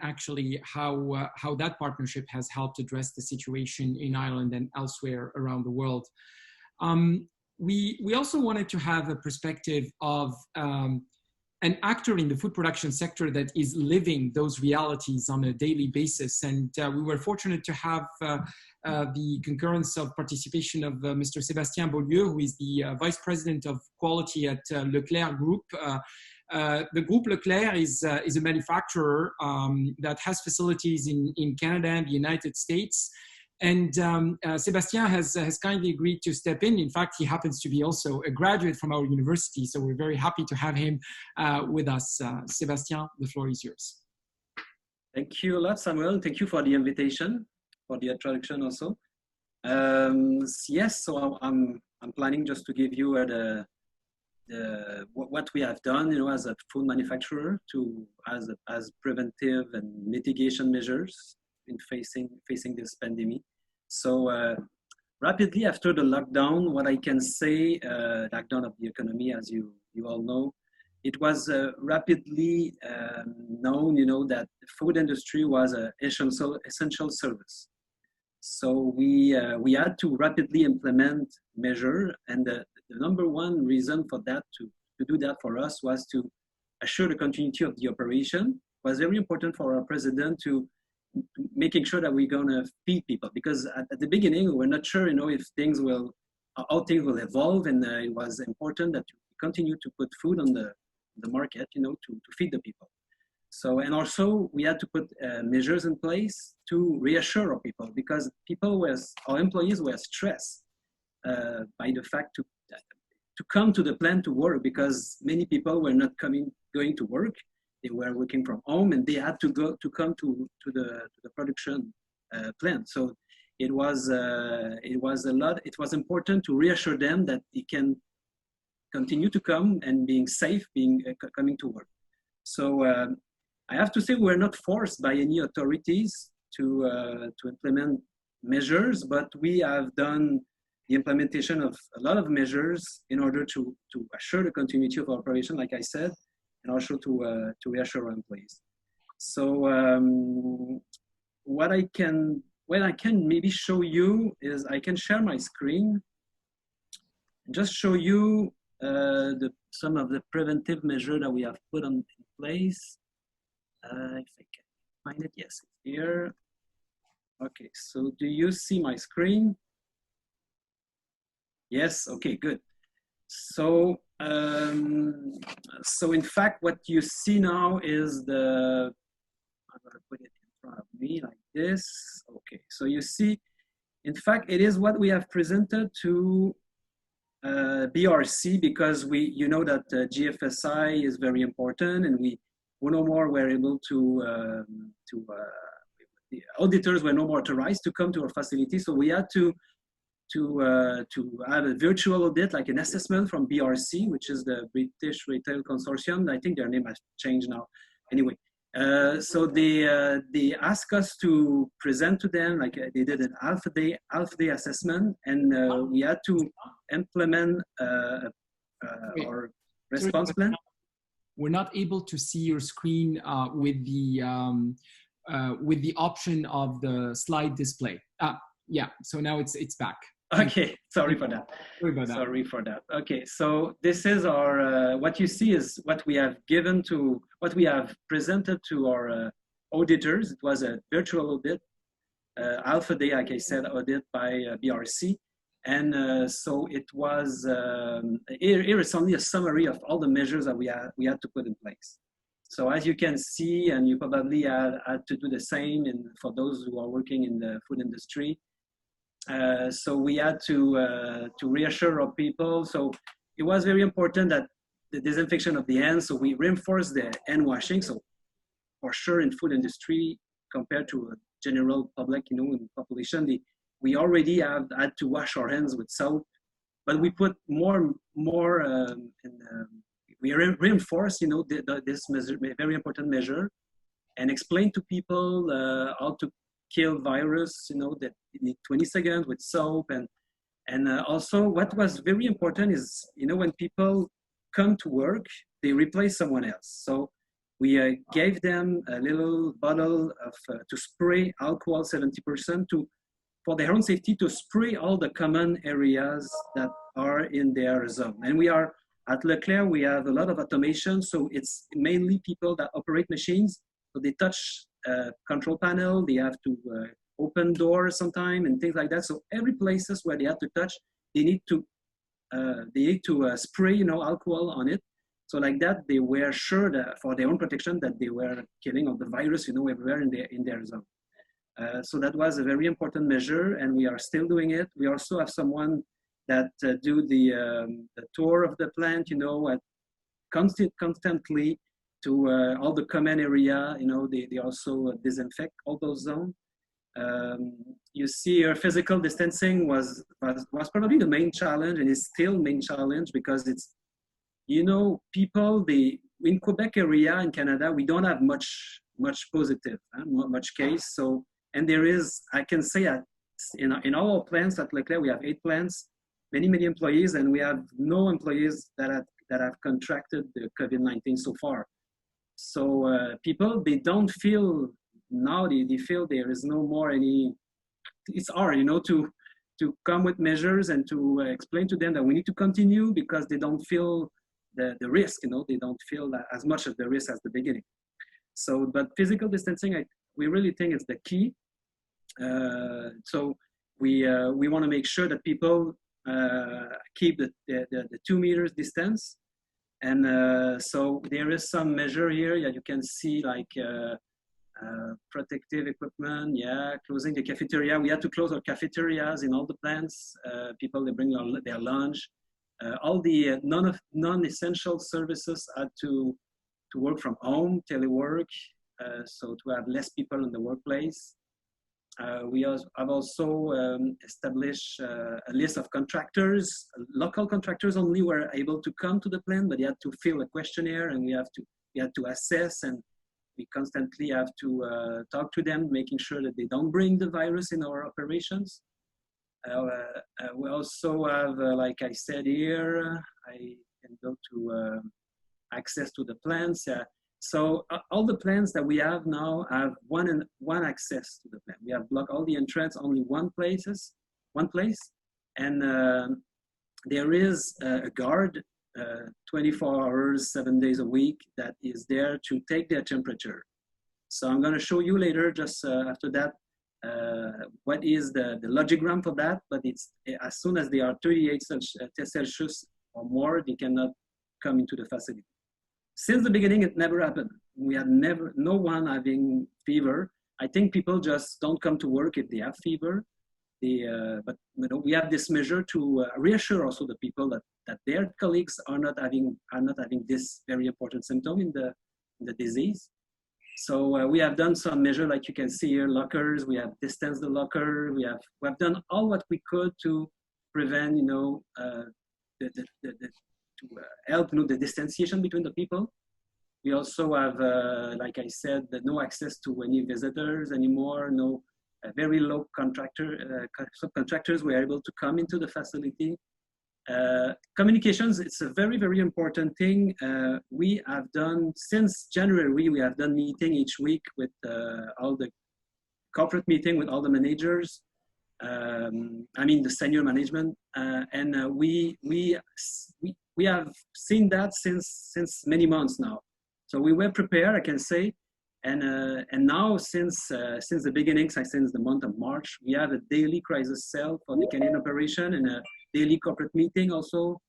actually how that partnership has helped address the situation in Ireland and elsewhere around the world. We also wanted to have a perspective of an actor in the food production sector that is living those realities on a daily basis. And we were fortunate to have the concurrence of participation of Mr. Sébastien Beaulieu, who is the Vice President of Quality at Leclerc Group. The Group Leclerc is a manufacturer that has facilities in Canada and the United States. And Sébastien has kindly agreed to step in. In fact, he happens to be also a graduate from our university, so we're very happy to have him with us. Sébastien, the floor is yours. Thank you a lot, Samuel. Thank you for the invitation, for the introduction also. Yes, so I'm planning just to give you what we have done, as a food manufacturer as preventive and mitigation measures in facing this pandemic. So rapidly after the lockdown, what I can say, lockdown of the economy, as you all know, it was rapidly known, that the food industry was an essential service. So we had to rapidly implement measures, and the number one reason for that, to do that for us, was to assure the continuity of the operation. It was very important for our president to making sure that we're going to feed people, because at the beginning we were not sure, if how things will evolve, and it was important that we continue to put food on the market, to feed the people. So, and also we had to put measures in place to reassure our people, because our employees were stressed by the fact to come to the plant to work, because many people were not going to work. They were working from home, and they had to come to the production plant. So it was important to reassure them that they can continue to come and being safe, coming to work. So I have to say we're not forced by any authorities to implement measures, but we have done the implementation of a lot of measures in order to assure the continuity of operation, like I said, and also to reassure our employees. So what I can maybe show you is I can share my screen and just show you some of the preventive measures that we have put in place. If I can find it, yes, it's here. Okay, so do you see my screen? Yes, okay, good. So, in fact, what you see now is I'm gonna put it in front of me like this. Okay, so you see, in fact, it is what we have presented to BRC, because you know that GFSI is very important, and we no more were able to the auditors were no more authorized to come to our facility, so we had to have a virtual audit, like an assessment from BRC, which is the British Retail Consortium. I think their name has changed now. Anyway, so they asked us to present to them, like they did an half day assessment, and we had to implement our response plan. we're not able to see your screen with the option of the slide display. Yeah, so now it's back. Okay, sorry for that. Sorry for that. Okay, so this is our, what you see is what we have presented to our auditors. It was a virtual audit, Alpha Day, like I said, audit by BRC. And so it was, here is only a summary of all the measures that we had to put in place. So as you can see, and you probably had to do the same for those who are working in the food industry, so we had to reassure our people. So it was very important that the disinfection of the hands, so we reinforced the hand washing. So for sure in food industry, compared to a general public, in population, we already had to wash our hands with soap, but we put more we reinforce, this measure, very important measure, and explain to people how to kill virus, that you need 20 seconds with soap. And also what was very important is, when people come to work, they replace someone else. So we gave them a little bottle of to spray alcohol 70% for their own safety, to spray all the common areas that are in their zone. And we are at Leclerc, we have a lot of automation. So it's mainly people that operate machines. So they touch control panel, they have to open doors sometime and things like that. So every places where they have to touch, they need to spray, alcohol on it. So like that, they were sure that for their own protection that they were killing of the virus, everywhere in their zone. So that was a very important measure, and we are still doing it. We also have someone that do the tour of the plant, constantly to all the common area. They also disinfect all those zones. You see, our physical distancing was probably the main challenge, and is still main challenge, because it's, people, in Quebec area in Canada, we don't have much positive, much case. So, and there is, I can say, in all our plants at Leclerc, we have 8 plants, many employees, and we have no employees that have contracted the COVID-19 so far. So people, they don't feel now, they feel there is no more any, it's hard, to come with measures and to explain to them that we need to continue, because they don't feel the risk, they don't feel as much of the risk as the beginning. So, but physical distancing, we really think it's the key. So we want to make sure that people keep the 2 meters distance. And so there is some measure here. Yeah, you can see like protective equipment. Yeah, closing the cafeteria. We had to close our cafeterias in all the plants. People, they bring their lunch. All the non-essential services had to work from home, telework. So to have less people in the workplace. We have also established a list of contractors. Local contractors only were able to come to the plant, but they had to fill a questionnaire, and we had to assess, and we constantly have to talk to them, making sure that they don't bring the virus in our operations. We also have, like I said here, I can go to access to the plants. So all the plants that we have now have one access to the plant. We have blocked all the entrance, only one place, and there is a guard 24 hours, 7 days a week that is there to take their temperature. So I'm going to show you later, just after that, what is the logigram for that. But it's as soon as they are 38 Celsius or more, they cannot come into the facility. Since the beginning, it never happened. We had no one having fever. I think people just don't come to work if they have fever. But we have this measure to reassure also the people that their colleagues are not having this very important symptom in the disease. So we have done some measure, like you can see here, lockers. We have distanced the locker. We have done all what we could to prevent, to help the distanciation between the people. We also have, like I said, no access to any visitors anymore. No, very low subcontractors were able to come into the facility. Communications, it's a very, very important thing. We have done, since January, we have done meeting each week with all the corporate meeting with all the managers, I mean the senior management, and we have seen that since many months now. So we were prepared, I can say, and now since the beginning, since the month of March, we have a daily crisis cell for the Canadian operation and a daily corporate meeting also,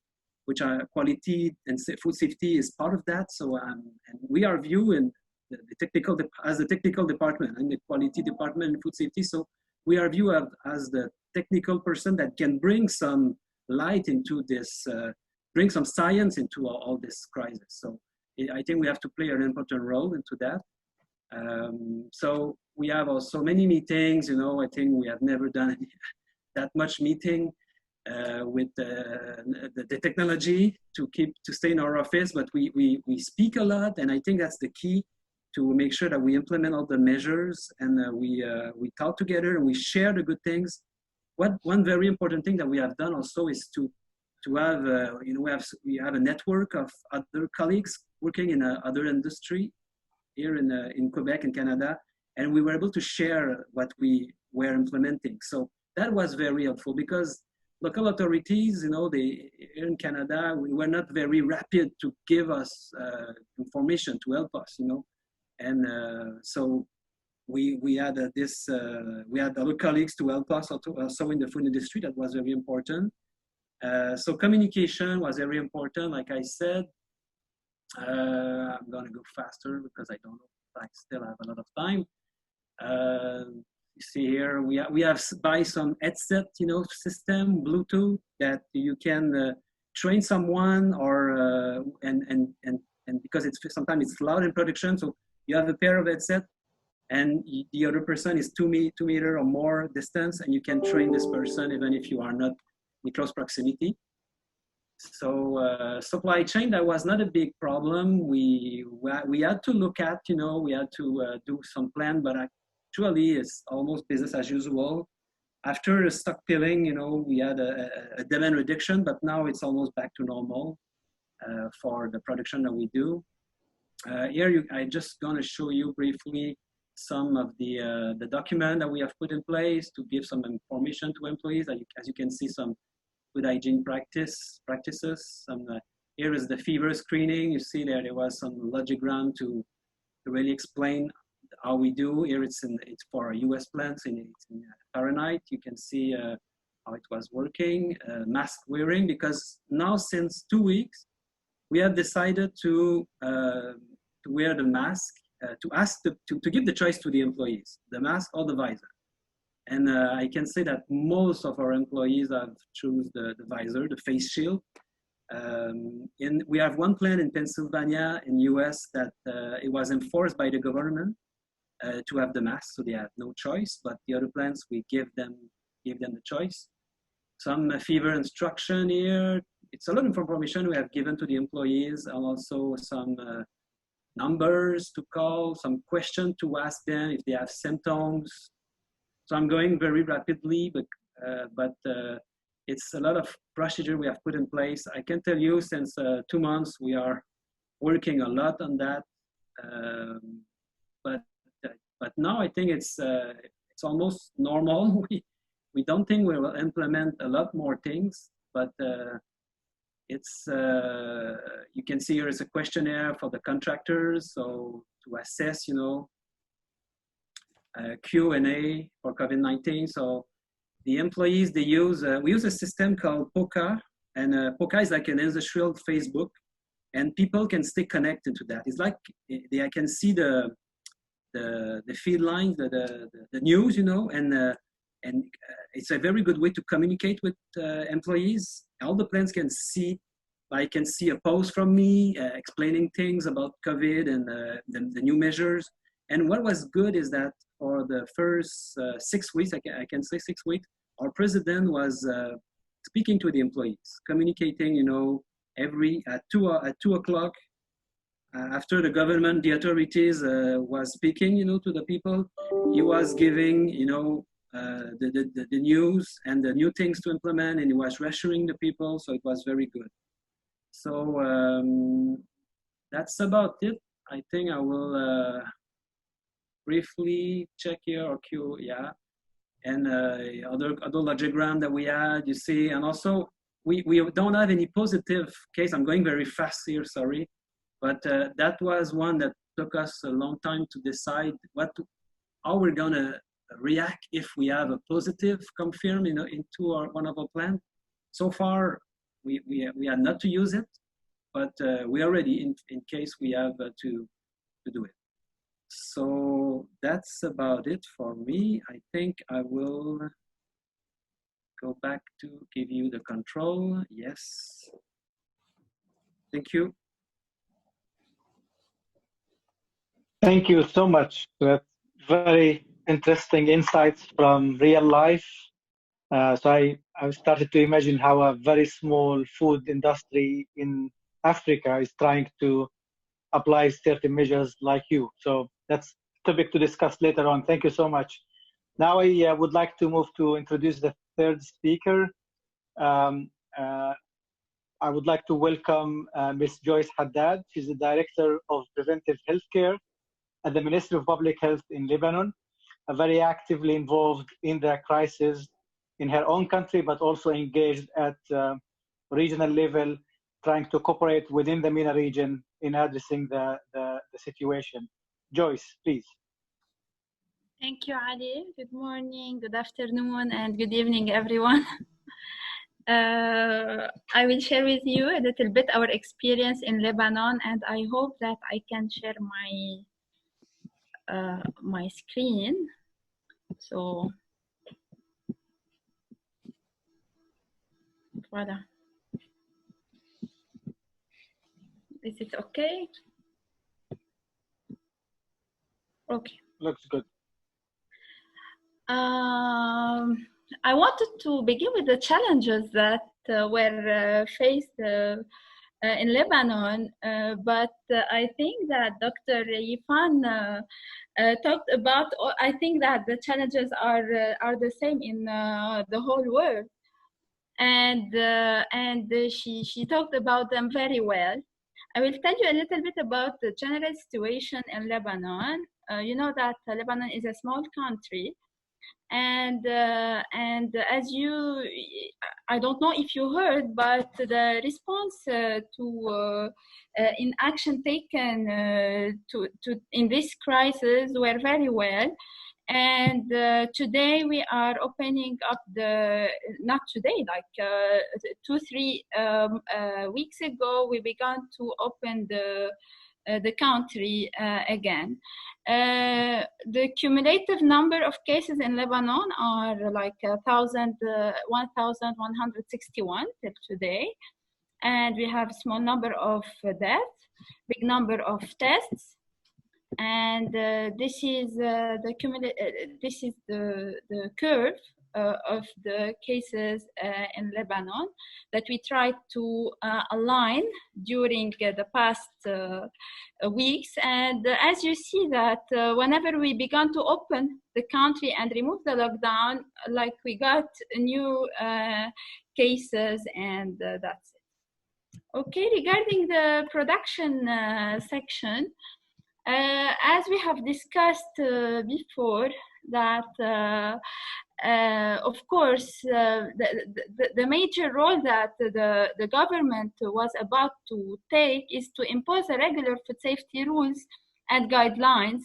which are quality and food safety is part of that. So and we are viewed as the technical department and the quality department and food safety. So we are viewed as the technical person that can bring some light into this, bring some science into all this crisis. So I think we have to play an important role into that. So we have also many meetings, you know, I think we have never done that much meeting with the technology to stay in our office, but we speak a lot, and I think that's the key to make sure that we implement all the measures, and we talk together and we share the good things. One very important thing that we have done also is to have you know, we have a network of other colleagues working in other industry here in Quebec and Canada, and we were able to share what we were implementing. So that was very helpful, because local authorities, you know, here in Canada, we were not very rapid to give us information to help us, you know, and so we had we had other colleagues to help us also in the food industry. That was very important. So communication was very important, like I said. I'm gonna go faster because I don't know if I still have a lot of time. You see here, we have buy some headset, you know, system, Bluetooth, that you can train someone, or and because sometimes it's loud in production, so you have a pair of headset, and the other person is 2 meter or more distance, and you can train this person even if you are not in close proximity. So supply chain, that was not a big problem. We had to look at, you know, we had to do some plan, but actually it's almost business as usual. After stockpiling, you know, we had a demand reduction, but now it's almost back to normal for the production that we do. Here, I just gonna show you briefly some of the document that we have put in place to give some information to employees. As you can see, some good hygiene practices. Here is the fever screening. You see there was some logogram to really explain how we do. Here it's for US plants, and it's in Fahrenheit. You can see how it was working. Mask wearing, because now since 2 weeks, we have decided to wear the mask, to give the choice to the employees, the mask or the visor. And I can say that most of our employees have chosen the visor, the face shield. We have one plant in Pennsylvania in US that it was enforced by the government to have the mask, so they had no choice. But the other plants, we gave them the choice. Some fever instruction here. It's a lot of information we have given to the employees, and also some numbers to call, some questions to ask them if they have symptoms. So I'm going very rapidly, but it's a lot of procedure we have put in place. I can tell you, since 2 months, we are working a lot on that. But now I think it's almost normal. We don't think we will implement a lot more things, but it's you can see here is a questionnaire for the contractors, so to assess, you know, Q&A for COVID-19. So the employees, we use a system called POCA, and POCA is like an industrial Facebook, and people can stay connected to that. It's like I can see the feed lines, the news, you know, and it's a very good way to communicate with employees. All the plants can see. I can see a post from me explaining things about COVID and the new measures. And what was good is that for the first 6 weeks, I can say 6 weeks, our president was speaking to the employees, communicating, you know, at 2 o'clock, after the government, the authorities was speaking, you know, to the people. He was giving, you know, the news and the new things to implement, and he was reassuring the people, so it was very good. So that's about it. I think I will briefly check here, or Q, yeah, and other logogram that we had, you see, and also we don't have any positive case. I'm going very fast here, sorry, but that was one that took us a long time to decide how we're gonna react if we have a positive confirmed into one of our plants. So far, we had not to use it, but we are ready in case we have to do it. So that's about it for me. I think I will go back to give you the control. Yes. Thank you. Thank you so much. That's very interesting insights from real life. So I started to imagine how a very small food industry in Africa is trying to apply certain measures like you. So that's a topic to discuss later on. Thank you so much. Now I would like to move to introduce the third speaker. I would like to welcome Ms. Joyce Haddad. She's the Director of Preventive Healthcare at the Ministry of Public Health in Lebanon, very actively involved in the crisis in her own country, but also engaged at regional level, trying to cooperate within the MENA region in addressing the situation. Joyce, please. Thank you, Ali. Good morning, good afternoon, and good evening, everyone. I will share with you a little bit our experience in Lebanon, and I hope that I can share my screen. So, voila. Is it okay? Okay. Looks good. I wanted to begin with the challenges that were faced in Lebanon, but I think that Dr. Yifan talked about. I think that the challenges are the same in the whole world, and she talked about them very well. I will tell you a little bit about the general situation in Lebanon. You know that Lebanon is a small country, and as you, I don't know if you heard, but the response to in action taken in this crisis were very well. And today we are opening up not today, like 2-3 weeks ago, we began to open the country again. The cumulative number of cases in Lebanon are like 1,161 till today. And we have a small number of deaths, big number of tests. And this is the curve of the cases in Lebanon that we tried to align during the past weeks. And as you see that whenever we began to open the country and remove the lockdown, like we got new cases, and that's it. Okay, regarding the production section, as we have discussed before, that of course the major role that the government was about to take is to impose a regular food safety rules and guidelines.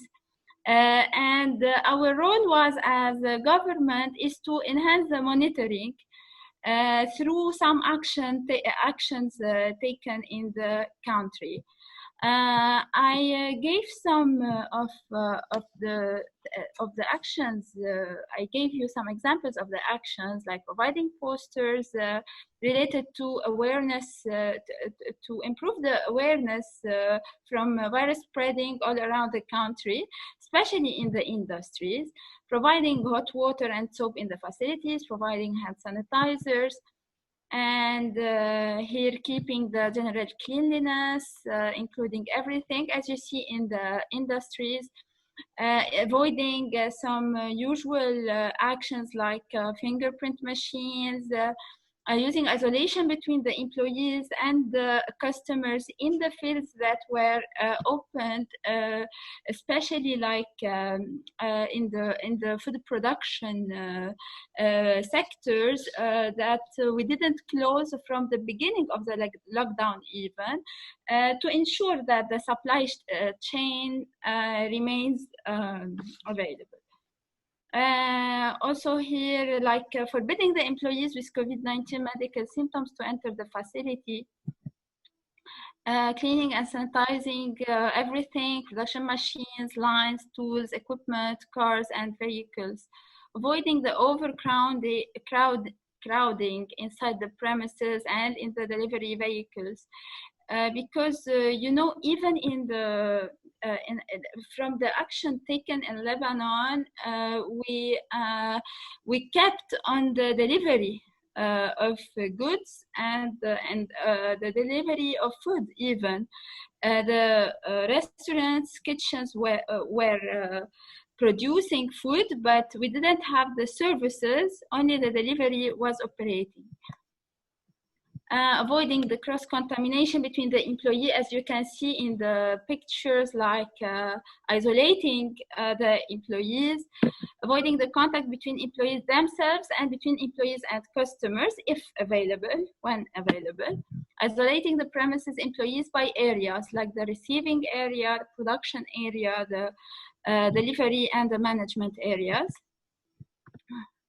And our role was, as a government, is to enhance the monitoring through some actions taken in the country. I gave some of the actions. I gave you some examples of the actions, like providing posters related to awareness, to improve the awareness from virus spreading all around the country, especially in the industries, providing hot water and soap in the facilities, providing hand sanitizers, and here keeping the general cleanliness, including everything. As you see in the industries, avoiding some usual actions like fingerprint machines, using isolation between the employees and the customers in the fields that were opened, especially like in the food production sectors that we didn't close from the beginning of the lockdown even, to ensure that the supply chain remains available. Also here, like forbidding the employees with COVID-19 medical symptoms to enter the facility, cleaning and sanitizing everything, production machines, lines, tools, equipment, cars, and vehicles, avoiding the crowding inside the premises and in the delivery vehicles. Because you know, even in the from the action taken in Lebanon, we kept on the delivery of goods and the delivery of food. Even the restaurants, kitchens were producing food, but we didn't have the services. Only the delivery was operating. Avoiding the cross-contamination between the employee, as you can see in the pictures, like isolating the employees, avoiding the contact between employees themselves and between employees and customers, if available, when available, isolating the premises employees by areas, like the receiving area, the production area, the delivery and the management areas.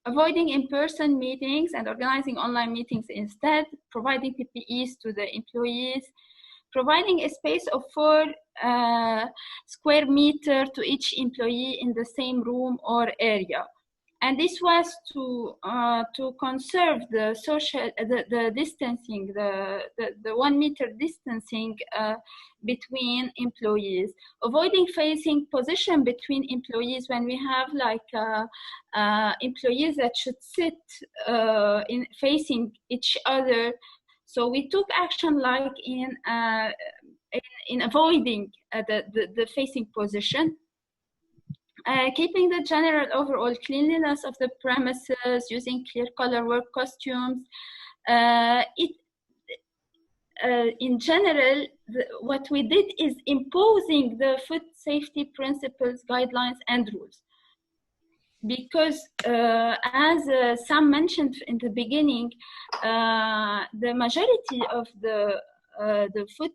Avoiding in-person meetings and organizing online meetings instead, providing PPEs to the employees, providing a space of 4 square meters to each employee in the same room or area. And this was to conserve the social, the distancing, the 1 meter distancing between employees. Avoiding facing position between employees when we have like employees that should sit in facing each other. So we took action like in avoiding the facing position. Keeping the general overall cleanliness of the premises, using clear color work costumes. In general, what we did is imposing the food safety principles, guidelines, and rules. Because as Sam mentioned in the beginning, the majority of the food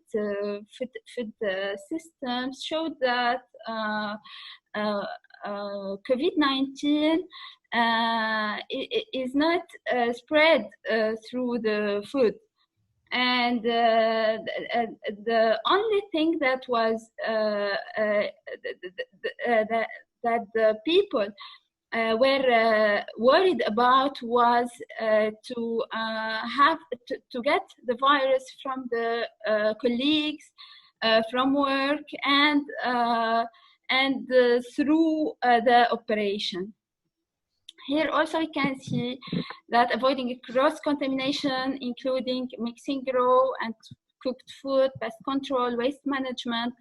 systems showed that COVID-19 is not spread through the food. And the only thing that was that the people were worried about was to get the virus from the colleagues, from work, and through the operation. Here also we can see that avoiding cross-contamination, including mixing raw and cooked food, pest control, waste management,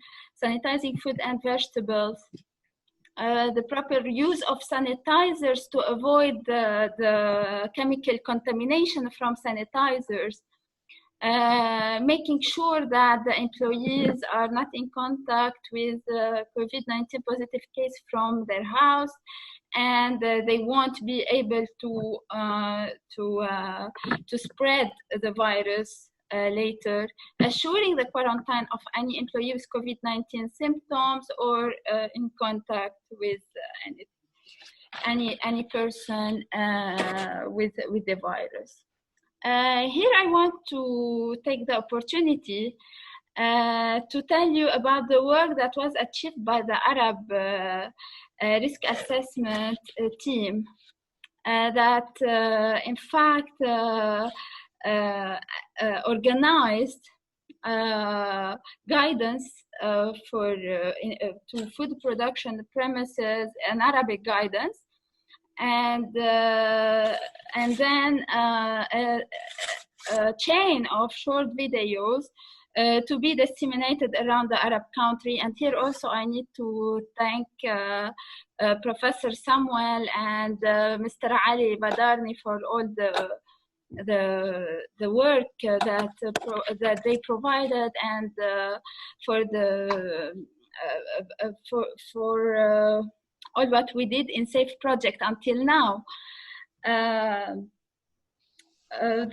sanitizing food and vegetables. The proper use of sanitizers to avoid the chemical contamination from sanitizers. Making sure that the employees are not in contact with COVID-19 positive case from their house, and they won't be able to spread the virus later. Assuring the quarantine of any employee with COVID-19 symptoms or in contact with any person with the virus. Here I want to take the opportunity to tell you about the work that was achieved by the Arab risk assessment team that in fact organized guidance to food production premises, and Arabic guidance, and then a chain of short videos to be disseminated around the Arab country. And here also I need to thank Professor Samuel and Mr. Ali Badarni for all the work that they provided, and for the for all what we did in SAFE project until now.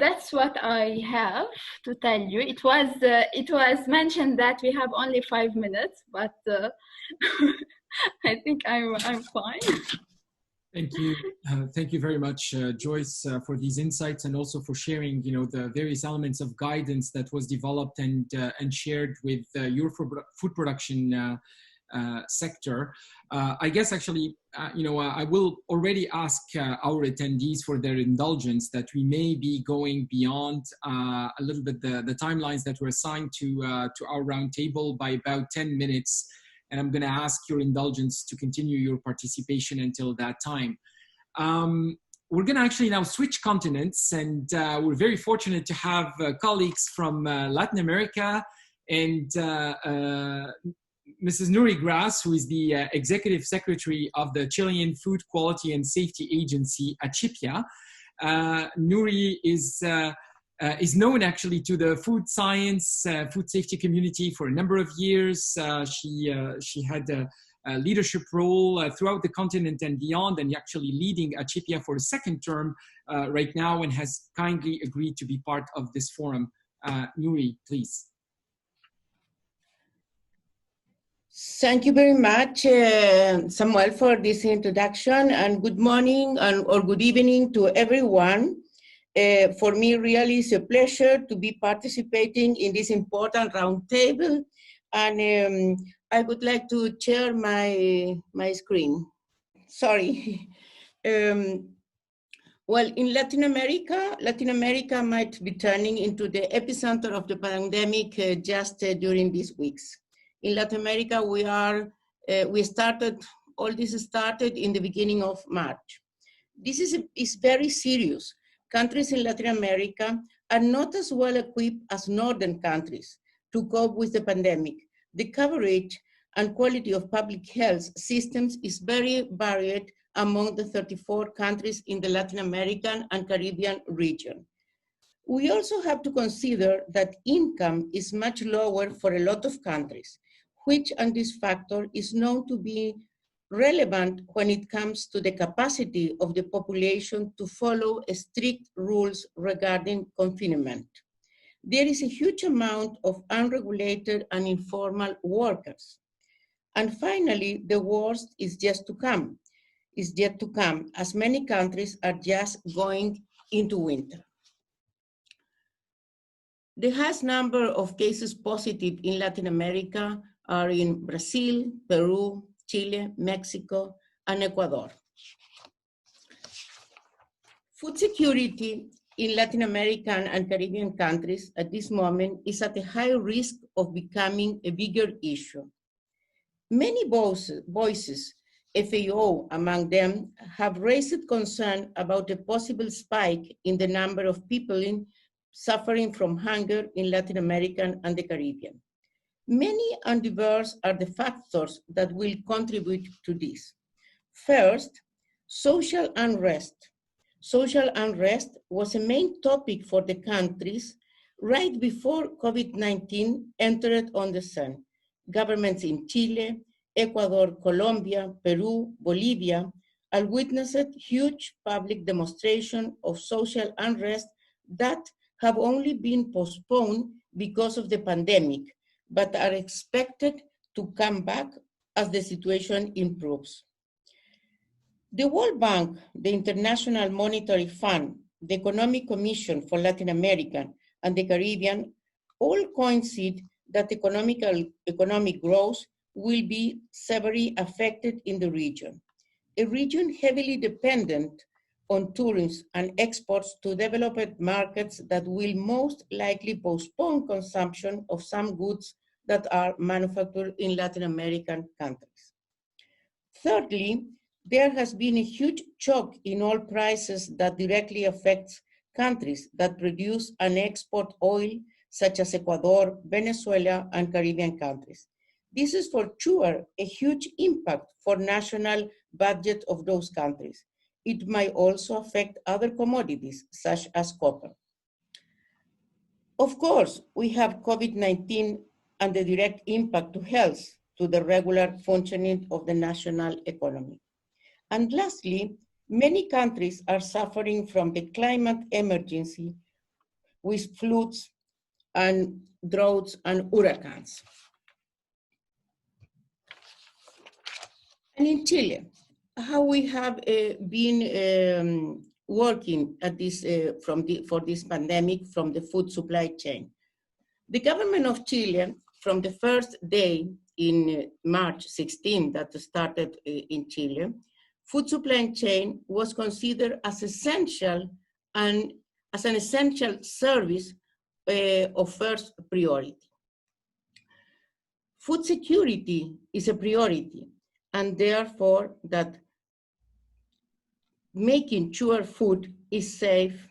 That's what I have to tell you. It was mentioned that we have only 5 minutes, but I think I'm fine. Thank you very much, Joyce, for these insights, and also for sharing, the various elements of guidance that was developed and shared with your food production sector. I guess actually, I will already ask our attendees for their indulgence that we may be going beyond a little bit the timelines that were assigned to our roundtable by about 10 minutes. And I'm going to ask your indulgence to continue your participation until that time. We're going to actually now switch continents, and we're very fortunate to have colleagues from Latin America and Mrs. Nuri Gras, who is the Executive Secretary of the Chilean Food Quality and Safety Agency, ACHIPIA. Nuri is known actually to the food science, food safety community for a number of years. She had a leadership role throughout the continent and beyond, and actually leading ACHIPIA for a second term right now, and has kindly agreed to be part of this forum. Nuri, please. Thank you very much, Samuel, for this introduction, and good morning or good evening to everyone. For me, really, it's a pleasure to be participating in this important roundtable, and I would like to share my screen. Sorry. Well, in Latin America might be turning into the epicenter of the pandemic just during these weeks. In Latin America, all this started in the beginning of March. This is very serious. Countries in Latin America are not as well equipped as northern countries to cope with the pandemic. The coverage and quality of public health systems is very varied among the 34 countries in the Latin American and Caribbean region. We also have to consider that income is much lower for a lot of countries, which, and this factor, is known to be relevant when it comes to the capacity of the population to follow strict rules regarding confinement. There is a huge amount of unregulated and informal workers. And finally, the worst is yet to come, as many countries are just going into winter. The highest number of cases positive in Latin America are in Brazil, Peru, Chile, Mexico, and Ecuador. Food security in Latin American and Caribbean countries at this moment is at a high risk of becoming a bigger issue. Many voices, FAO among them, have raised concern about a possible spike in the number of people suffering from hunger in Latin America and the Caribbean. Many and diverse are the factors that will contribute to this. First, social unrest. Social unrest was a main topic for the countries right before COVID-19 entered on the scene. Governments in Chile, Ecuador, Colombia, Peru, Bolivia all witnessed huge public demonstration of social unrest that have only been postponed because of the pandemic, but are expected to come back as the situation improves. The World Bank, the International Monetary Fund, the Economic Commission for Latin America and the Caribbean all coincide that economic growth will be severely affected in the region, a region heavily dependent on tourism and exports to developed markets that will most likely postpone consumption of some goods that are manufactured in Latin American countries. Thirdly, there has been a huge shock in oil prices that directly affects countries that produce and export oil, such as Ecuador, Venezuela, and Caribbean countries. This is for sure a huge impact for national budget of those countries. It might also affect other commodities, such as copper. Of course, we have COVID-19 and the direct impact to health, to the regular functioning of the national economy. And lastly, many countries are suffering from the climate emergency with floods and droughts and hurricanes. And in Chile, how we have been working at this for this pandemic from the food supply chain. The government of Chile, from the first day in March 16 that started in Chile, food supply chain was considered as essential and as an essential service of first priority. Food security is a priority, and therefore that making sure food is safe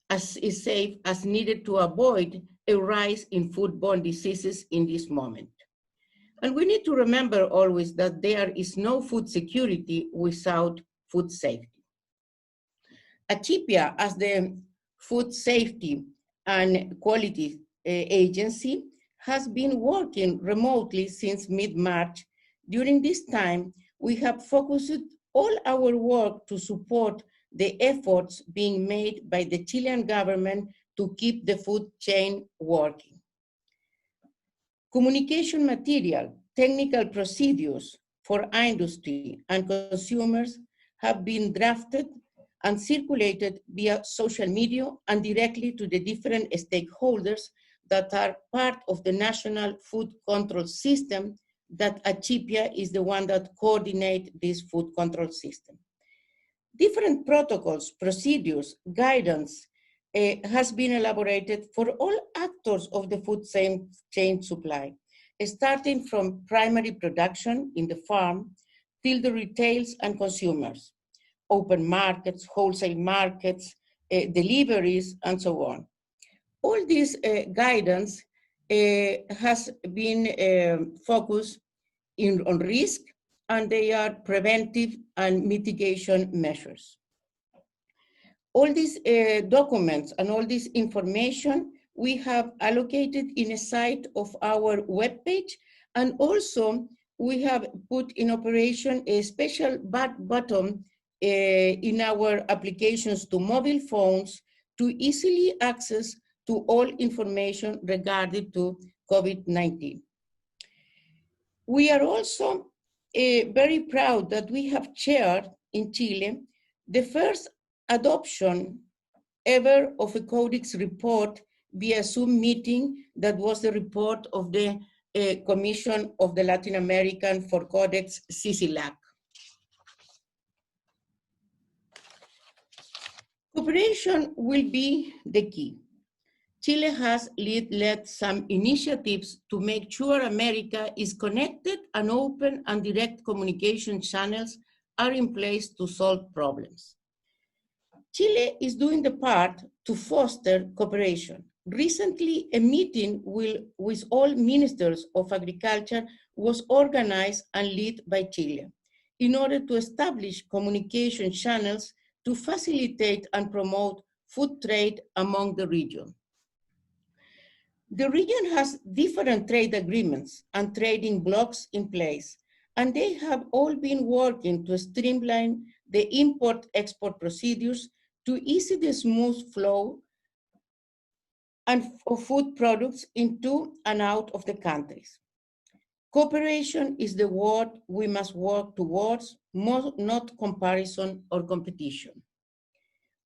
as needed to avoid a rise in foodborne diseases in this moment. And we need to remember always that there is no food security without food safety. ACHIPIA, as the Food Safety and Quality Agency, has been working remotely since mid-March. During this time, we have focused all our work to support the efforts being made by the Chilean government to keep the food chain working. Communication material, technical procedures for industry and consumers have been drafted and circulated via social media and directly to the different stakeholders that are part of the national food control system, that ACHIPIA is the one that coordinates this food control system. Different protocols, procedures, guidance has been elaborated for all actors of the food chain supply, starting from primary production in the farm till the retails and consumers, open markets, wholesale markets, deliveries, and so on. All this guidance has been focused on risk, and they are preventive and mitigation measures. All these documents and all this information we have allocated in a site of our webpage, and also we have put in operation a special button in our applications to mobile phones to easily access to all information regarding to COVID-19. We are also very proud that we have chaired in Chile the first adoption ever of a Codex report via Zoom meeting. That was the report of the Commission of the Latin American for Codex, CICILAC. Cooperation will be the key. Chile has led some initiatives to make sure America is connected, and open and direct communication channels are in place to solve problems. Chile is doing the part to foster cooperation. Recently, a meeting with all ministers of agriculture was organized and led by Chile in order to establish communication channels to facilitate and promote food trade among the region. The region has different trade agreements and trading blocks in place, and they have all been working to streamline the import-export procedures to ease the smooth flow of food products into and out of the countries. Cooperation is the word we must work towards, not comparison or competition.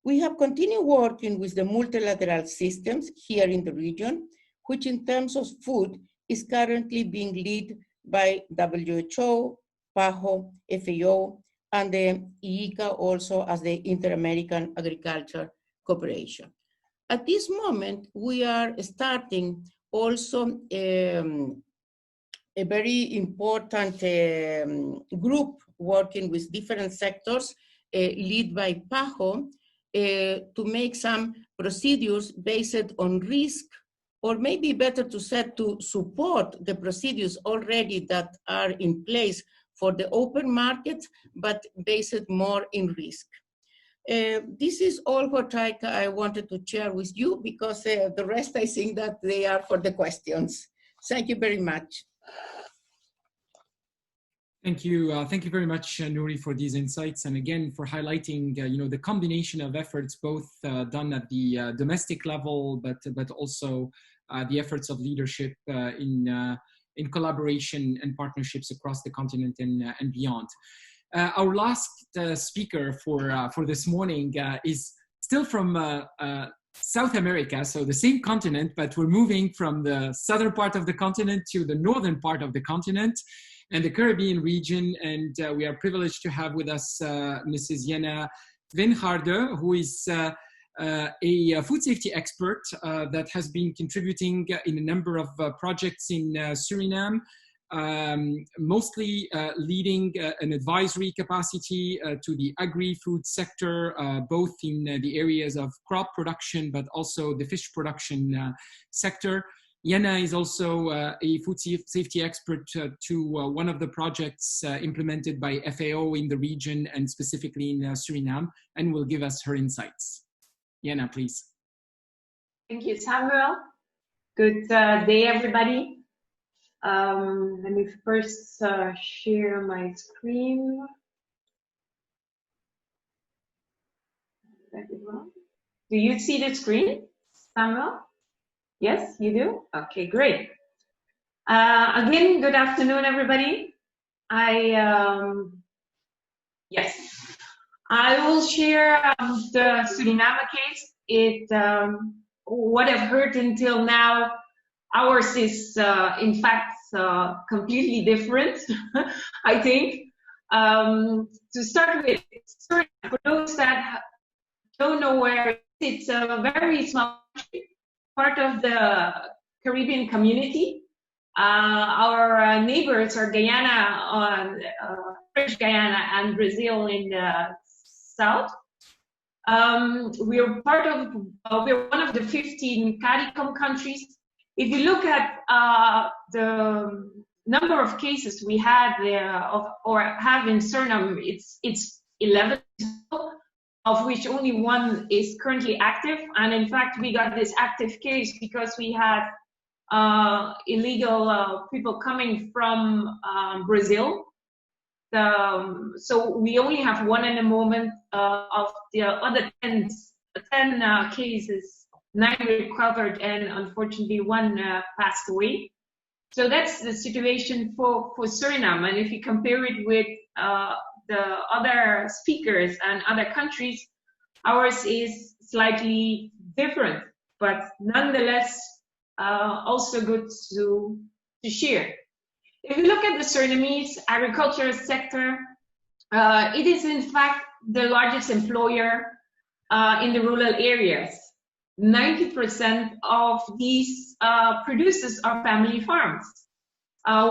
We have continued working with the multilateral systems here in the region, which in terms of food is currently being led by WHO, PAHO, FAO, and the IICA also as the Inter-American Agriculture Cooperation. At this moment, we are starting also a very important group working with different sectors, led by PAHO, to make some procedures based on risk or maybe better to say to support the procedures already that are in place for the open market, but based more in risk. This is all what I wanted to share with you, because the rest I think that they are for the questions. Thank you very much. Thank you very much, Nouri, for these insights, and again for highlighting, the combination of efforts both done at the domestic level, but also the efforts of leadership in collaboration and partnerships across the continent and beyond. Our last speaker for this morning is still from South America, so the same continent, but we're moving from the southern part of the continent to the northern part of the continent and the Caribbean region, and we are privileged to have with us Mrs. Jenna Wijngaarden, who is a food safety expert that has been contributing in a number of projects in Suriname, mostly leading an advisory capacity to the agri-food sector, both in the areas of crop production, but also the fish production sector. Jenna is also a food safety expert to one of the projects implemented by FAO in the region and specifically in Suriname, and will give us her insights. Jenna, please. Thank you, Samuel. Good day, everybody. Let me first share my screen. Do you see the screen, Samuel? Yes, you do? Okay, great. Again, good afternoon, everybody. Yes, I will share the Suriname case. What I've heard until now, ours is in fact completely different, I think. To start with, for those that don't know where it's a very small country, part of the Caribbean community. Our neighbors are Guyana, French Guyana, and Brazil in the south. We're one of the 15 CARICOM countries. If you look at the number of cases we had or have in Suriname, it's 11, of which only one is currently active. And in fact, we got this active case because we had illegal people coming from Brazil. So we only have one in the moment. Of the other 10 cases, 9 recovered, and unfortunately 1 passed away. So that's the situation for Suriname. And if you compare it with the other speakers and other countries, ours is slightly different, but nonetheless also good to share. If you look at the Surinamese agricultural sector, it is in fact the largest employer in the rural areas. 90% of these producers are family farms,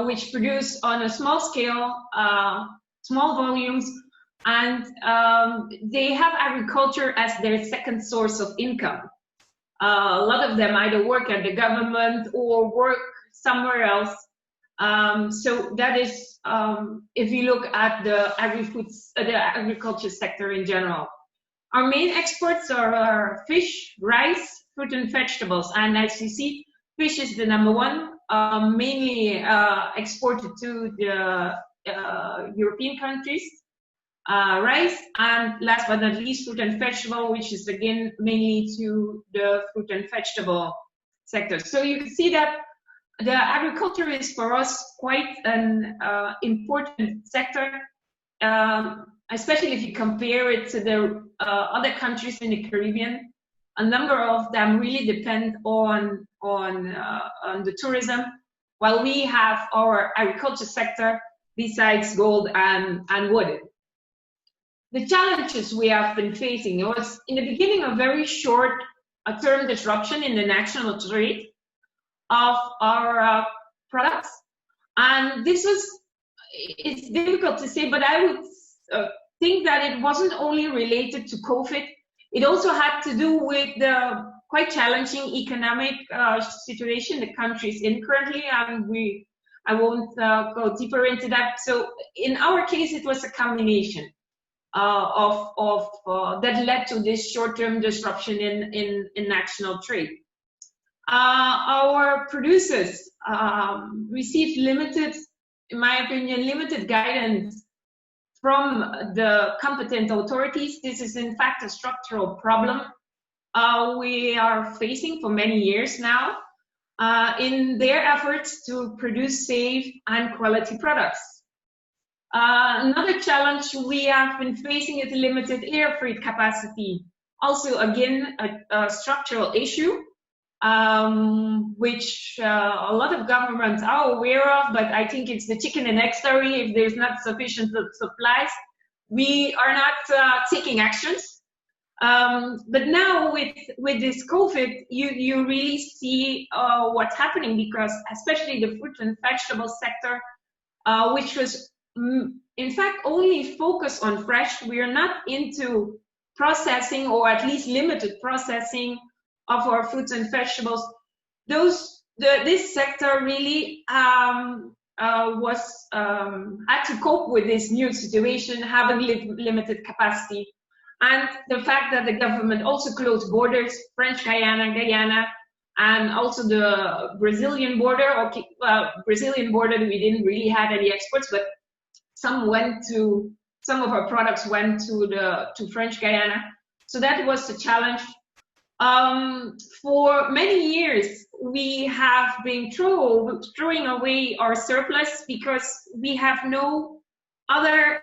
which produce on a small scale, small volumes, and they have agriculture as their second source of income. A lot of them either work at the government or work somewhere else. So that is, if you look at the agriculture sector in general. Our main exports are fish, rice, fruit and vegetables. And as you see, fish is the #1, mainly exported to the European countries. Rice, and last but not least, fruit and vegetable, which is again mainly to the fruit and vegetable sector. So you can see that the agriculture is for us quite an important sector, especially if you compare it to the other countries in the Caribbean. A number of them really depend on the tourism, while we have our agriculture sector besides gold and wood. The challenges we have been facing, it was in the beginning a very short-term disruption in the national trade of our products, and it's difficult to say, but I would think that it wasn't only related to COVID. It also had to do with the quite challenging economic situation the country is in currently, and I won't go deeper into that. So in our case, it was a combination that led to this short-term disruption in national trade. Our producers received limited, in my opinion, limited guidance from the competent authorities. This is in fact a structural problem we are facing for many years now in their efforts to produce safe and quality products. Another challenge we have been facing is limited air freight capacity. Also, again, a structural issue, which a lot of governments are aware of, but I think it's the chicken and egg story. If there's not sufficient supplies, we are not taking actions. But now with this COVID, you really see what's happening, because especially the fruit and vegetable sector, which was in fact only focused on fresh. We are not into processing, or at least limited processing of our fruits and vegetables. This sector really had to cope with this new situation, having limited capacity. And the fact that the government also closed borders, French Guyana, and also the Brazilian border. Okay, Brazilian border, we didn't really have any exports, but some of our products went to French Guyana. So that was the challenge. For many years, we have been throwing away our surplus because we have no other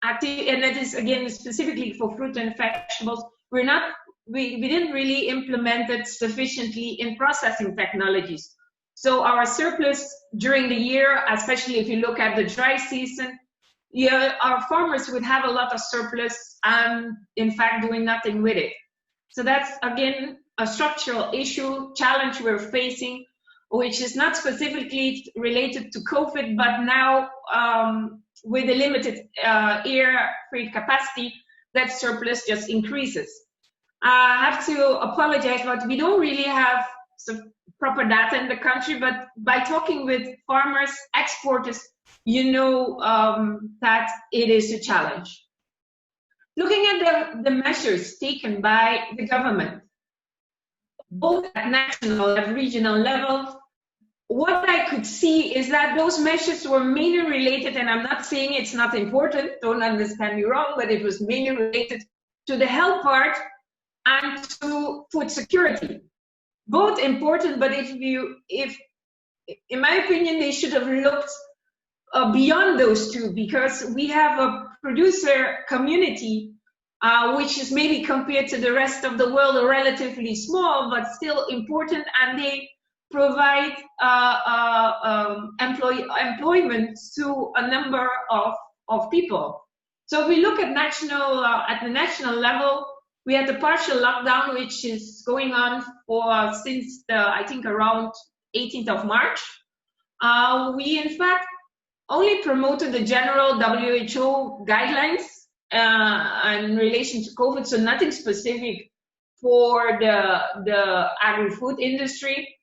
activity, and that is again specifically for fruit and vegetables. We didn't really implement it sufficiently in processing technologies. So our surplus during the year, especially if you look at the dry season, our farmers would have a lot of surplus and in fact doing nothing with it. So that's again a structural challenge we're facing, which is not specifically related to COVID, but now with the limited air freight capacity, that surplus just increases. I have to apologize, but we don't really have some proper data in the country, but by talking with farmers, exporters, you know that it is a challenge. Looking at the measures taken by the government, both at national and regional level, what I could see is that those measures were mainly related, and I'm not saying it's not important, don't understand me wrong, but it was mainly related to the health part and to food security. Both important, but if in my opinion, they should have looked beyond those two, because we have a producer community which is maybe compared to the rest of the world relatively small, but still important, and they provide employment to a number of people. So if we look at the national level, we had the partial lockdown, which is going on since I think around 18th of March. We in fact only promoted the general WHO guidelines in relation to COVID, so nothing specific for the agri-food industry.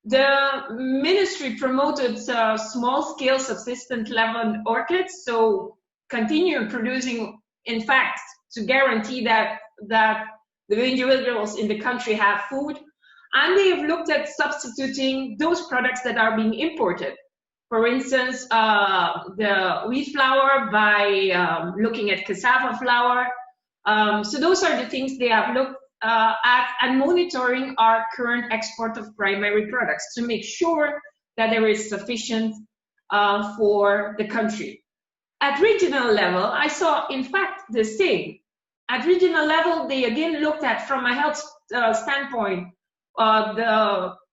The ministry promoted small-scale subsistence level orchards, so continue producing, in fact, to guarantee that the individuals in the country have food. And they have looked at substituting those products that are being imported. For instance, the wheat flour by looking at cassava flour. So those are the things they have looked at, and monitoring our current export of primary products to make sure that there is sufficient for the country. At regional level, I saw, in fact, the same. At regional level, they again looked at, from a health standpoint,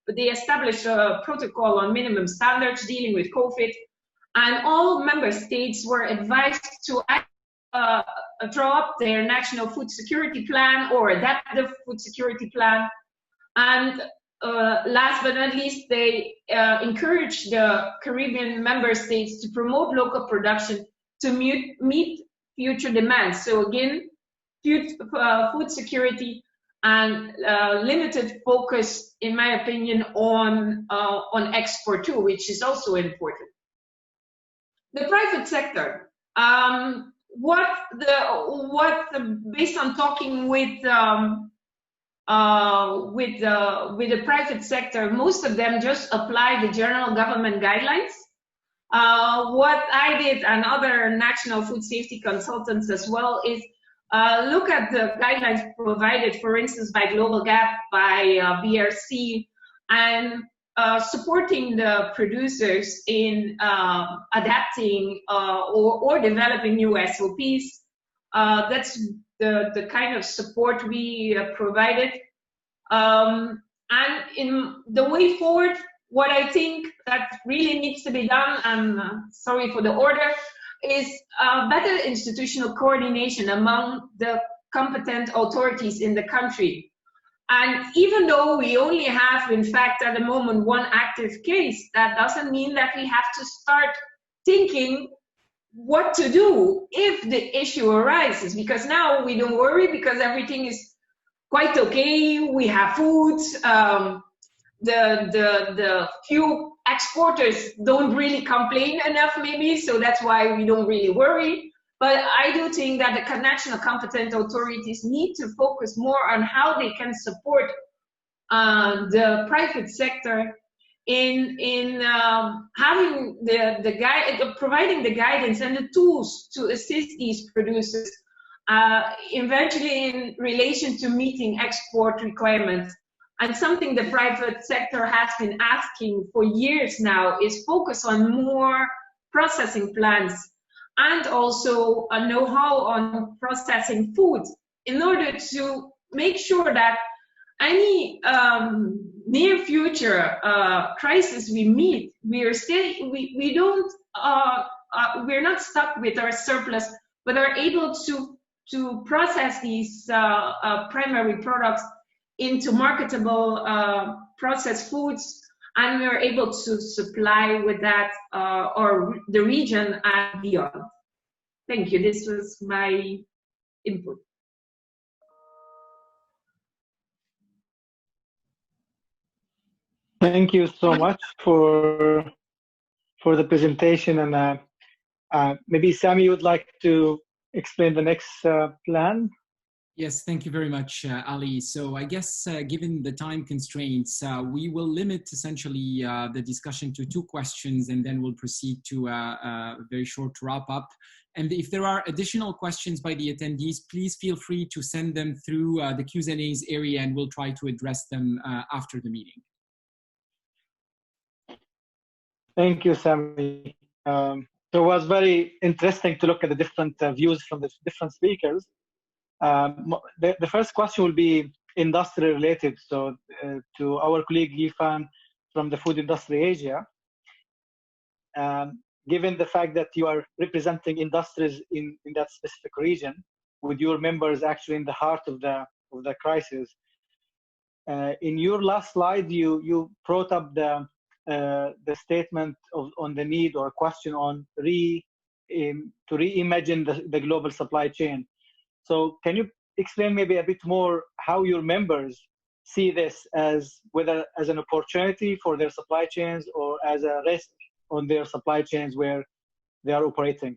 they established a protocol on minimum standards dealing with COVID, and all member states were advised to draw up their national food security plan or adaptive food security plan. And last but not least, they encouraged the Caribbean member states to promote local production to meet future demands. So again, food security and limited focus, in my opinion, on export too, which is also important. The private sector. Based on talking with the private sector, most of them just apply the general government guidelines. What I did, and other national food safety consultants as well, is look at the guidelines provided, for instance, by Global Gap, by BRC, and supporting the producers in adapting or developing new SOPs. That's the kind of support we provided. And in the way forward, what I think that really needs to be done, and sorry for the order, is better institutional coordination among the competent authorities in the country. And even though we only have, in fact, at the moment, one active case, that doesn't mean that we have to start thinking what to do if the issue arises. Because now we don't worry because everything is quite okay. We have food. The few exporters don't really complain enough, maybe, so that's why we don't really worry. But I do think that the national competent authorities need to focus more on how they can support the private sector in having providing the guidance and the tools to assist these producers, eventually in relation to meeting export requirements. And something the private sector has been asking for years now is focus on more processing plants and also a know-how on processing food in order to make sure that any near future crisis we meet, we're not stuck with our surplus, but are able to process these primary products into marketable processed foods, and we are able to supply with that or the region and beyond. Thank you. This was my input. Thank you so much for the presentation, and maybe Sami, you would like to explain the next plan? Yes, thank you very much, Ali. So I guess given the time constraints, we will limit essentially the discussion to 2 questions, and then we'll proceed to a very short wrap up. And if there are additional questions by the attendees, please feel free to send them through the Q&A's area, and we'll try to address them after the meeting. Thank you, Sami. So it was very interesting to look at the different views from the different speakers. The first question will be industry related. So to our colleague Yifan from the Food Industry Asia, given the fact that you are representing industries in that specific region, with your members actually in the heart of the crisis, in your last slide, you brought up the statement on the need or question on to reimagine the global supply chain. So can you explain maybe a bit more how your members see this, as whether as an opportunity for their supply chains or as a risk on their supply chains where they are operating?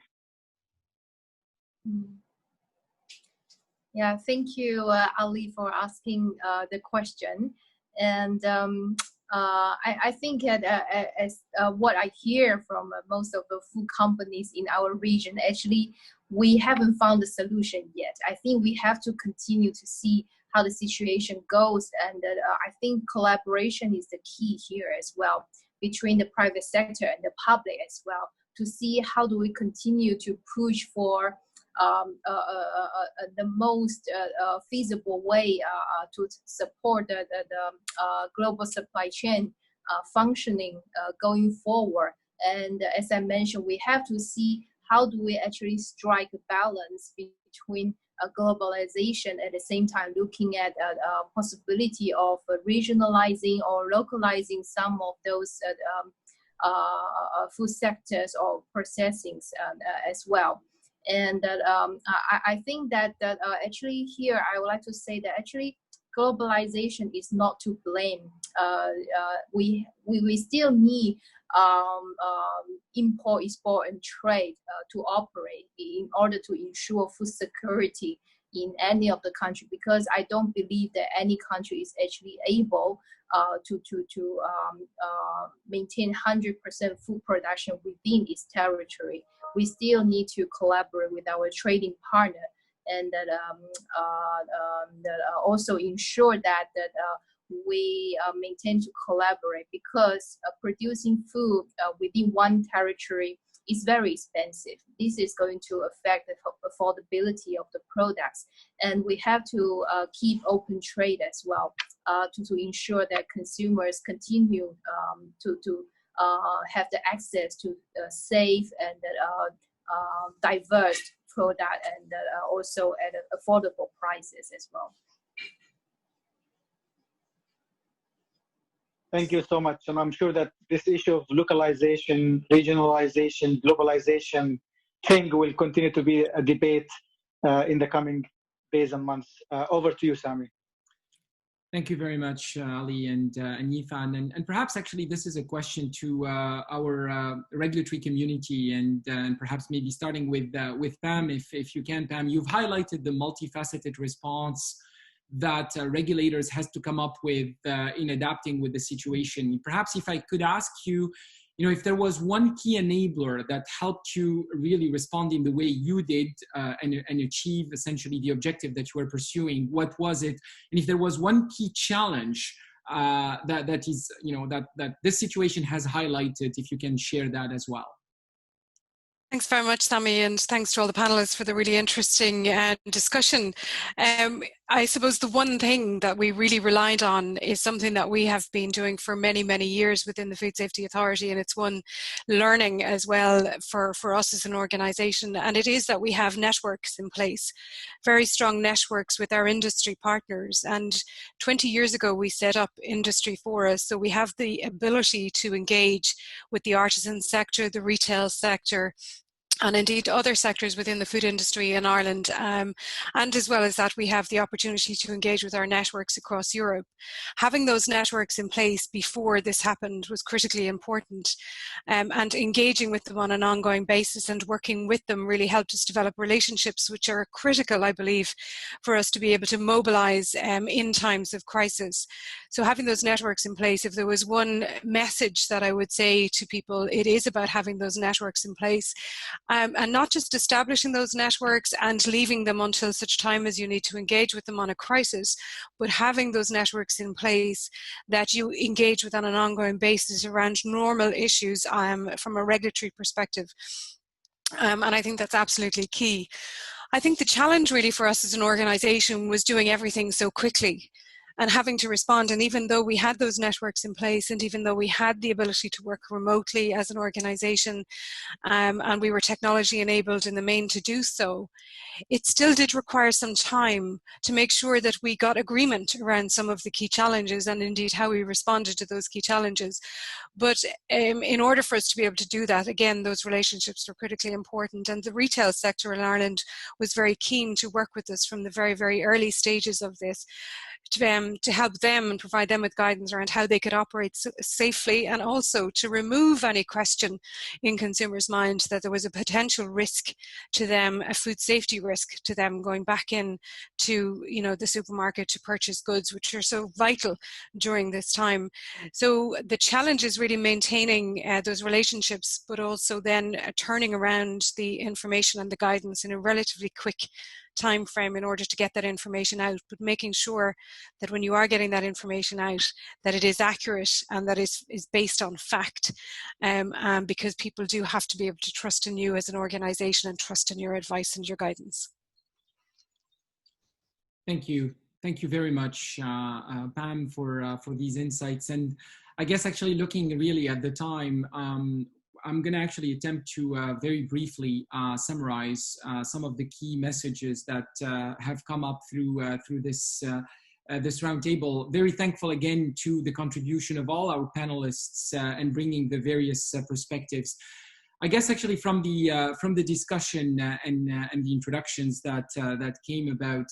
Yeah, thank you, Ali, for asking the question. And I think as what I hear from most of the food companies in our region, actually, we haven't found a solution yet. I think we have to continue to see how the situation goes. And I think collaboration is the key here as well, between the private sector and the public as well, to see how do we continue to push for the most feasible way to support the global supply chain functioning going forward. And as I mentioned, we have to see how do we actually strike a balance between globalization at the same time looking at possibility of regionalizing or localizing some of those food sectors or processings as well. And I think that actually here I would like to say that actually globalization is not to blame. We still need import, export, and trade to operate in order to ensure food security in any of the country, because I don't believe that any country is actually able to maintain 100% food production within its territory. We still need to collaborate with our trading partner, and that also ensure that we maintain to collaborate, because producing food within one territory is very expensive. This is going to affect the affordability of the products, and we have to keep open trade as well to ensure that consumers continue to have the access to safe and diverse product, and also at affordable prices as well. Thank you so much. And I'm sure that this issue of localization, regionalization, globalization thing will continue to be a debate in the coming days and months. Over to you, Sami. Thank you very much, Ali and Yifan. And perhaps actually this is a question to our regulatory community, and perhaps maybe starting with Pam, if you can, Pam. You've highlighted the multifaceted response that regulators has to come up with in adapting with the situation. Perhaps if I could ask you, if there was one key enabler that helped you really respond in the way you did and achieve essentially the objective that you were pursuing, what was it? And if there was one key challenge that is, that this situation has highlighted, if you can share that as well. Thanks very much, Sami, and thanks to all the panelists for the really interesting discussion. I suppose the one thing that we really relied on is something that we have been doing for many, many years within the Food Safety Authority, and it's one learning as well for us as an organisation, and it is that we have networks in place, very strong networks with our industry partners. And 20 years ago, we set up Industry for Us, so we have the ability to engage with the artisan sector, the retail sector, and indeed other sectors within the food industry in Ireland. And as well as that, we have the opportunity to engage with our networks across Europe. Having those networks in place before this happened was critically important, and engaging with them on an ongoing basis and working with them really helped us develop relationships which are critical, I believe, for us to be able to mobilise in times of crisis. So having those networks in place, if there was one message that I would say to people, it is about having those networks in place. And not just establishing those networks and leaving them until such time as you need to engage with them on a crisis, but having those networks in place that you engage with on an ongoing basis around normal issues from a regulatory perspective. And I think that's absolutely key. I think the challenge really for us as an organisation was doing everything so quickly and having to respond. And even though we had those networks in place, and even though we had the ability to work remotely as an organisation, and we were technology enabled in the main to do so, it still did require some time to make sure that we got agreement around some of the key challenges and indeed how we responded to those key challenges. But in order for us to be able to do that, again, those relationships were critically important, and the retail sector in Ireland was very keen to work with us from the very, very early stages of this, to help them and provide them with guidance around how they could operate safely, and also to remove any question in consumers' minds that there was a potential risk to them, a food safety risk to them going back in to the supermarket to purchase goods which are so vital during this time. So the challenge is really maintaining those relationships, but also then turning around the information and the guidance in a relatively quick time frame in order to get that information out, but making sure that when you are getting that information out, that it is accurate and that is based on fact, because people do have to be able to trust in you as an organisation and trust in your advice and your guidance. Thank you very much, Pam, for these insights. And I guess actually looking really at the time, I'm going to actually attempt to very briefly summarize some of the key messages that have come up through this roundtable. Very thankful again to the contribution of all our panelists and bringing the various perspectives. I guess actually from the discussion and the introductions that came about,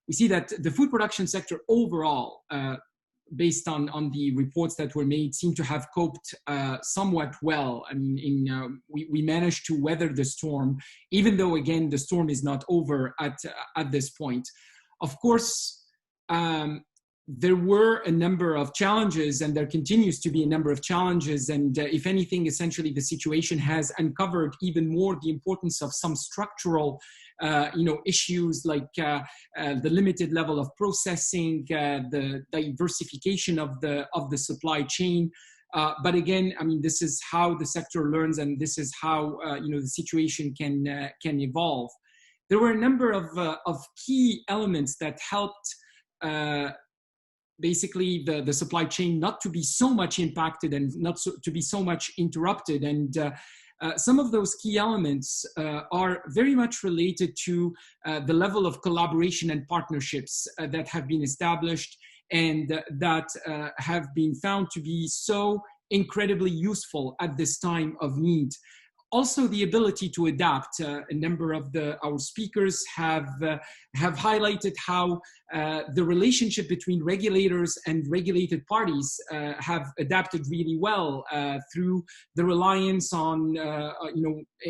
we see that the food production sector overall, based on the reports that were made, seem to have coped somewhat well. I mean, we managed to weather the storm, even though again the storm is not over at this point. Of course, there were a number of challenges, and there continues to be a number of challenges. And if anything, essentially the situation has uncovered even more the importance of some structural issues like the limited level of processing, the diversification of the supply chain. But again, I mean, this is how the sector learns, and this is how the situation can evolve. There were a number of key elements that helped basically the supply chain not to be so much impacted and to be so much interrupted. And some of those key elements are very much related to the level of collaboration and partnerships that have been established and that have been found to be so incredibly useful at this time of need. Also, the ability to adapt. A number of our speakers have highlighted how the relationship between regulators and regulated parties have adapted really well through the reliance on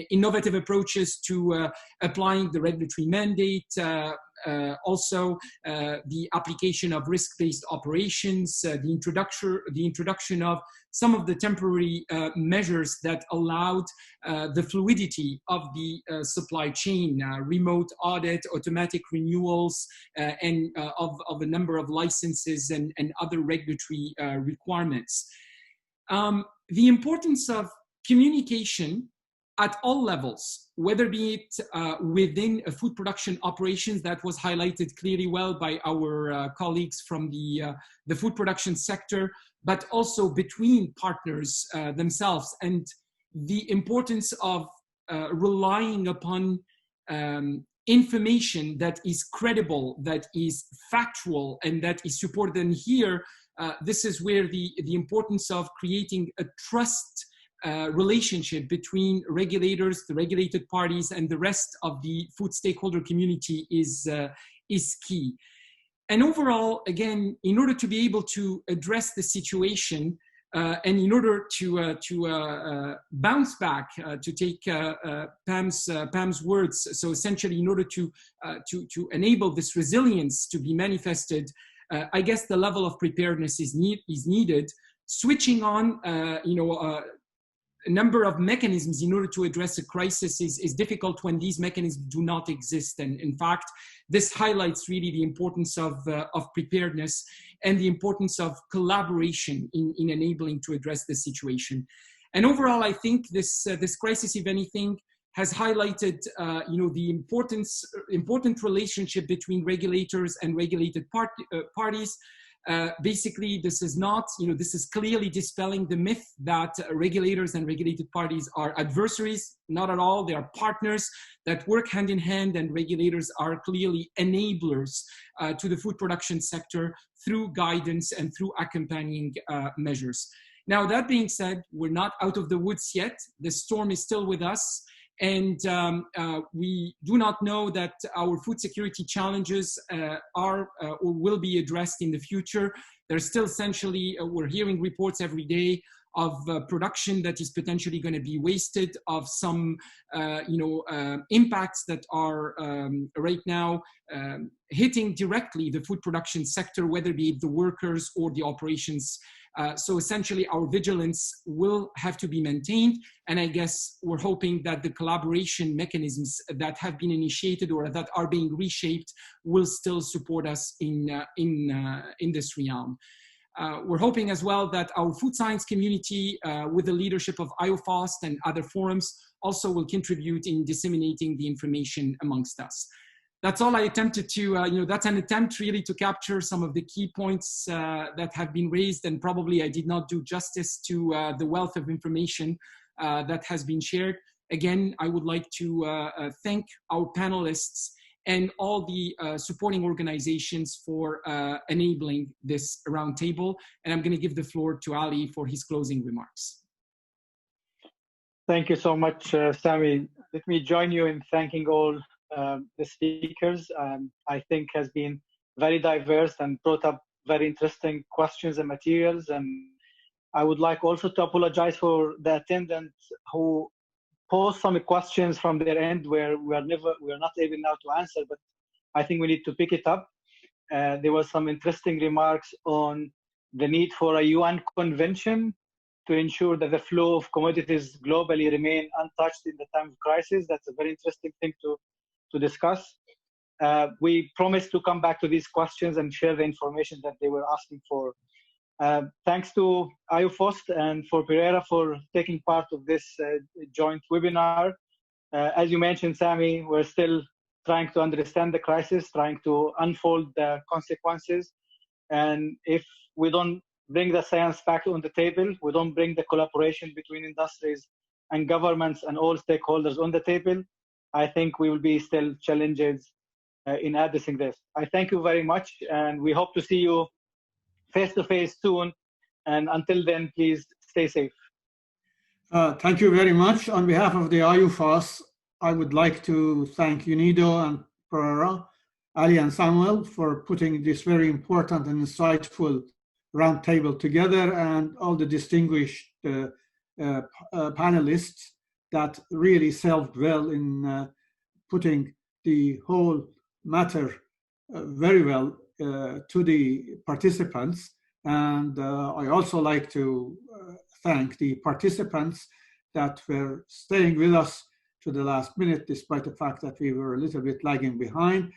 innovative approaches to applying the regulatory mandate. Also, the application of risk-based operations, the introduction of some of the temporary measures that allowed the fluidity of the supply chain, remote audit, automatic renewals, and of a number of licenses and other regulatory requirements. The importance of communication at all levels, whether be it within a food production operations that was highlighted clearly well by our colleagues from the food production sector, but also between partners themselves, and the importance of relying upon information that is credible, that is factual, and that is supported. And here, this is where the importance of creating a trust relationship between regulators, the regulated parties, and the rest of the food stakeholder community is key. And overall, again, in order to be able to address the situation and in order to bounce back, to take Pam's words, so essentially in order to enable this resilience to be manifested, I guess the level of preparedness is needed. Switching on, a number of mechanisms in order to address a crisis is difficult when these mechanisms do not exist. And in fact, this highlights really the importance of preparedness and the importance of collaboration in enabling to address this situation. And overall, I think this crisis, if anything, has highlighted the important relationship between regulators and regulated parties. Basically, this is not, this is clearly dispelling the myth that regulators and regulated parties are adversaries. Not at all. They are partners that work hand in hand, and regulators are clearly enablers to the food production sector through guidance and through accompanying measures. Now, that being said, we're not out of the woods yet. The storm is still with us. And we do not know that our food security challenges are or will be addressed in the future. There's still essentially, we're hearing reports every day of production that is potentially going to be wasted, of some impacts that are right now hitting directly the food production sector, whether it be the workers or the operations. So essentially our vigilance will have to be maintained, and I guess we're hoping that the collaboration mechanisms that have been initiated or that are being reshaped will still support us in this realm. We're hoping as well that our food science community, with the leadership of IUFoST and other forums, also will contribute in disseminating the information amongst us. That's all I attempted to, that's an attempt really to capture some of the key points that have been raised, and probably I did not do justice to the wealth of information that has been shared. Again, I would like to thank our panelists and all the supporting organizations for enabling this roundtable. And I'm going to give the floor to Ali for his closing remarks. Thank you so much, Sami. Let me join you in thanking all the speakers. I think has been very diverse and brought up very interesting questions and materials. And I would like also to apologize for the attendants who posed some questions from their end where we are not able now to answer, but I think we need to pick it up. There were some interesting remarks on the need for a UN convention to ensure that the flow of commodities globally remain untouched in the time of crisis. That's a very interesting thing to discuss. We promised to come back to these questions and share the information that they were asking for. Thanks to IUFoST and for PARERA for taking part of this joint webinar. As you mentioned, Sami, we're still trying to understand the crisis, trying to unfold the consequences. And if we don't bring the science back on the table, we don't bring the collaboration between industries and governments and all stakeholders on the table, I think we will be still challenges in addressing this. I thank you very much, and we hope to see you face-to-face soon. And until then, please stay safe. Thank you very much. On behalf of the IUFoST, I would like to thank UNIDO and PARERA, Ali and Samuel, for putting this very important and insightful roundtable together, and all the distinguished panelists that really served well in putting the whole matter very well to the participants. And I also like to thank the participants that were staying with us to the last minute, despite the fact that we were a little bit lagging behind.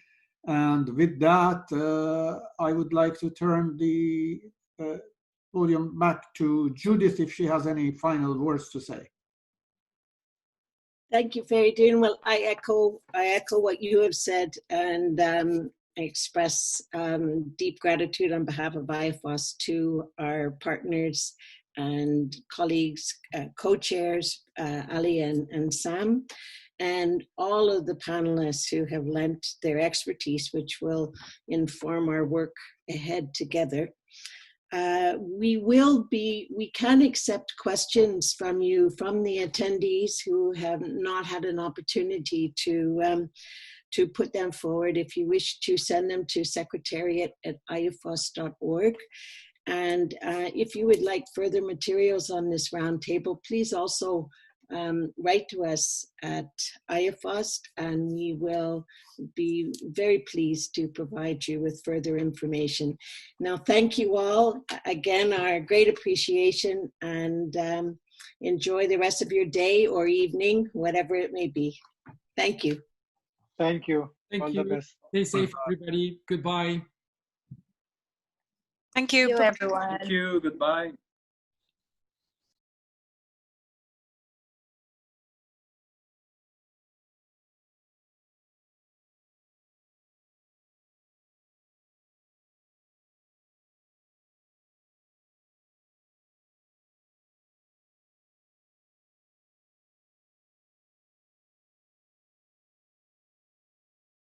And with that, I would like to turn the podium back to Judith if she has any final words to say. Thank you, Faridun. Well, I echo what you have said, and I express deep gratitude on behalf of IUFoST to our partners and colleagues, co-chairs, Ali and Sam, and all of the panelists who have lent their expertise, which will inform our work ahead together. We can accept questions from you, from the attendees who have not had an opportunity to put them forward. If you wish to send them to secretariat@iufost.org. And if you would like further materials on this roundtable, please also write to us at IUFoST, and we will be very pleased to provide you with further information. Now, thank you all. Again, our great appreciation, and enjoy the rest of your day or evening, whatever it may be. Thank you. Thank you. Thank all you. The best. Stay safe, everybody. Goodbye. Thank you. Thank you, everyone. Thank you. Goodbye.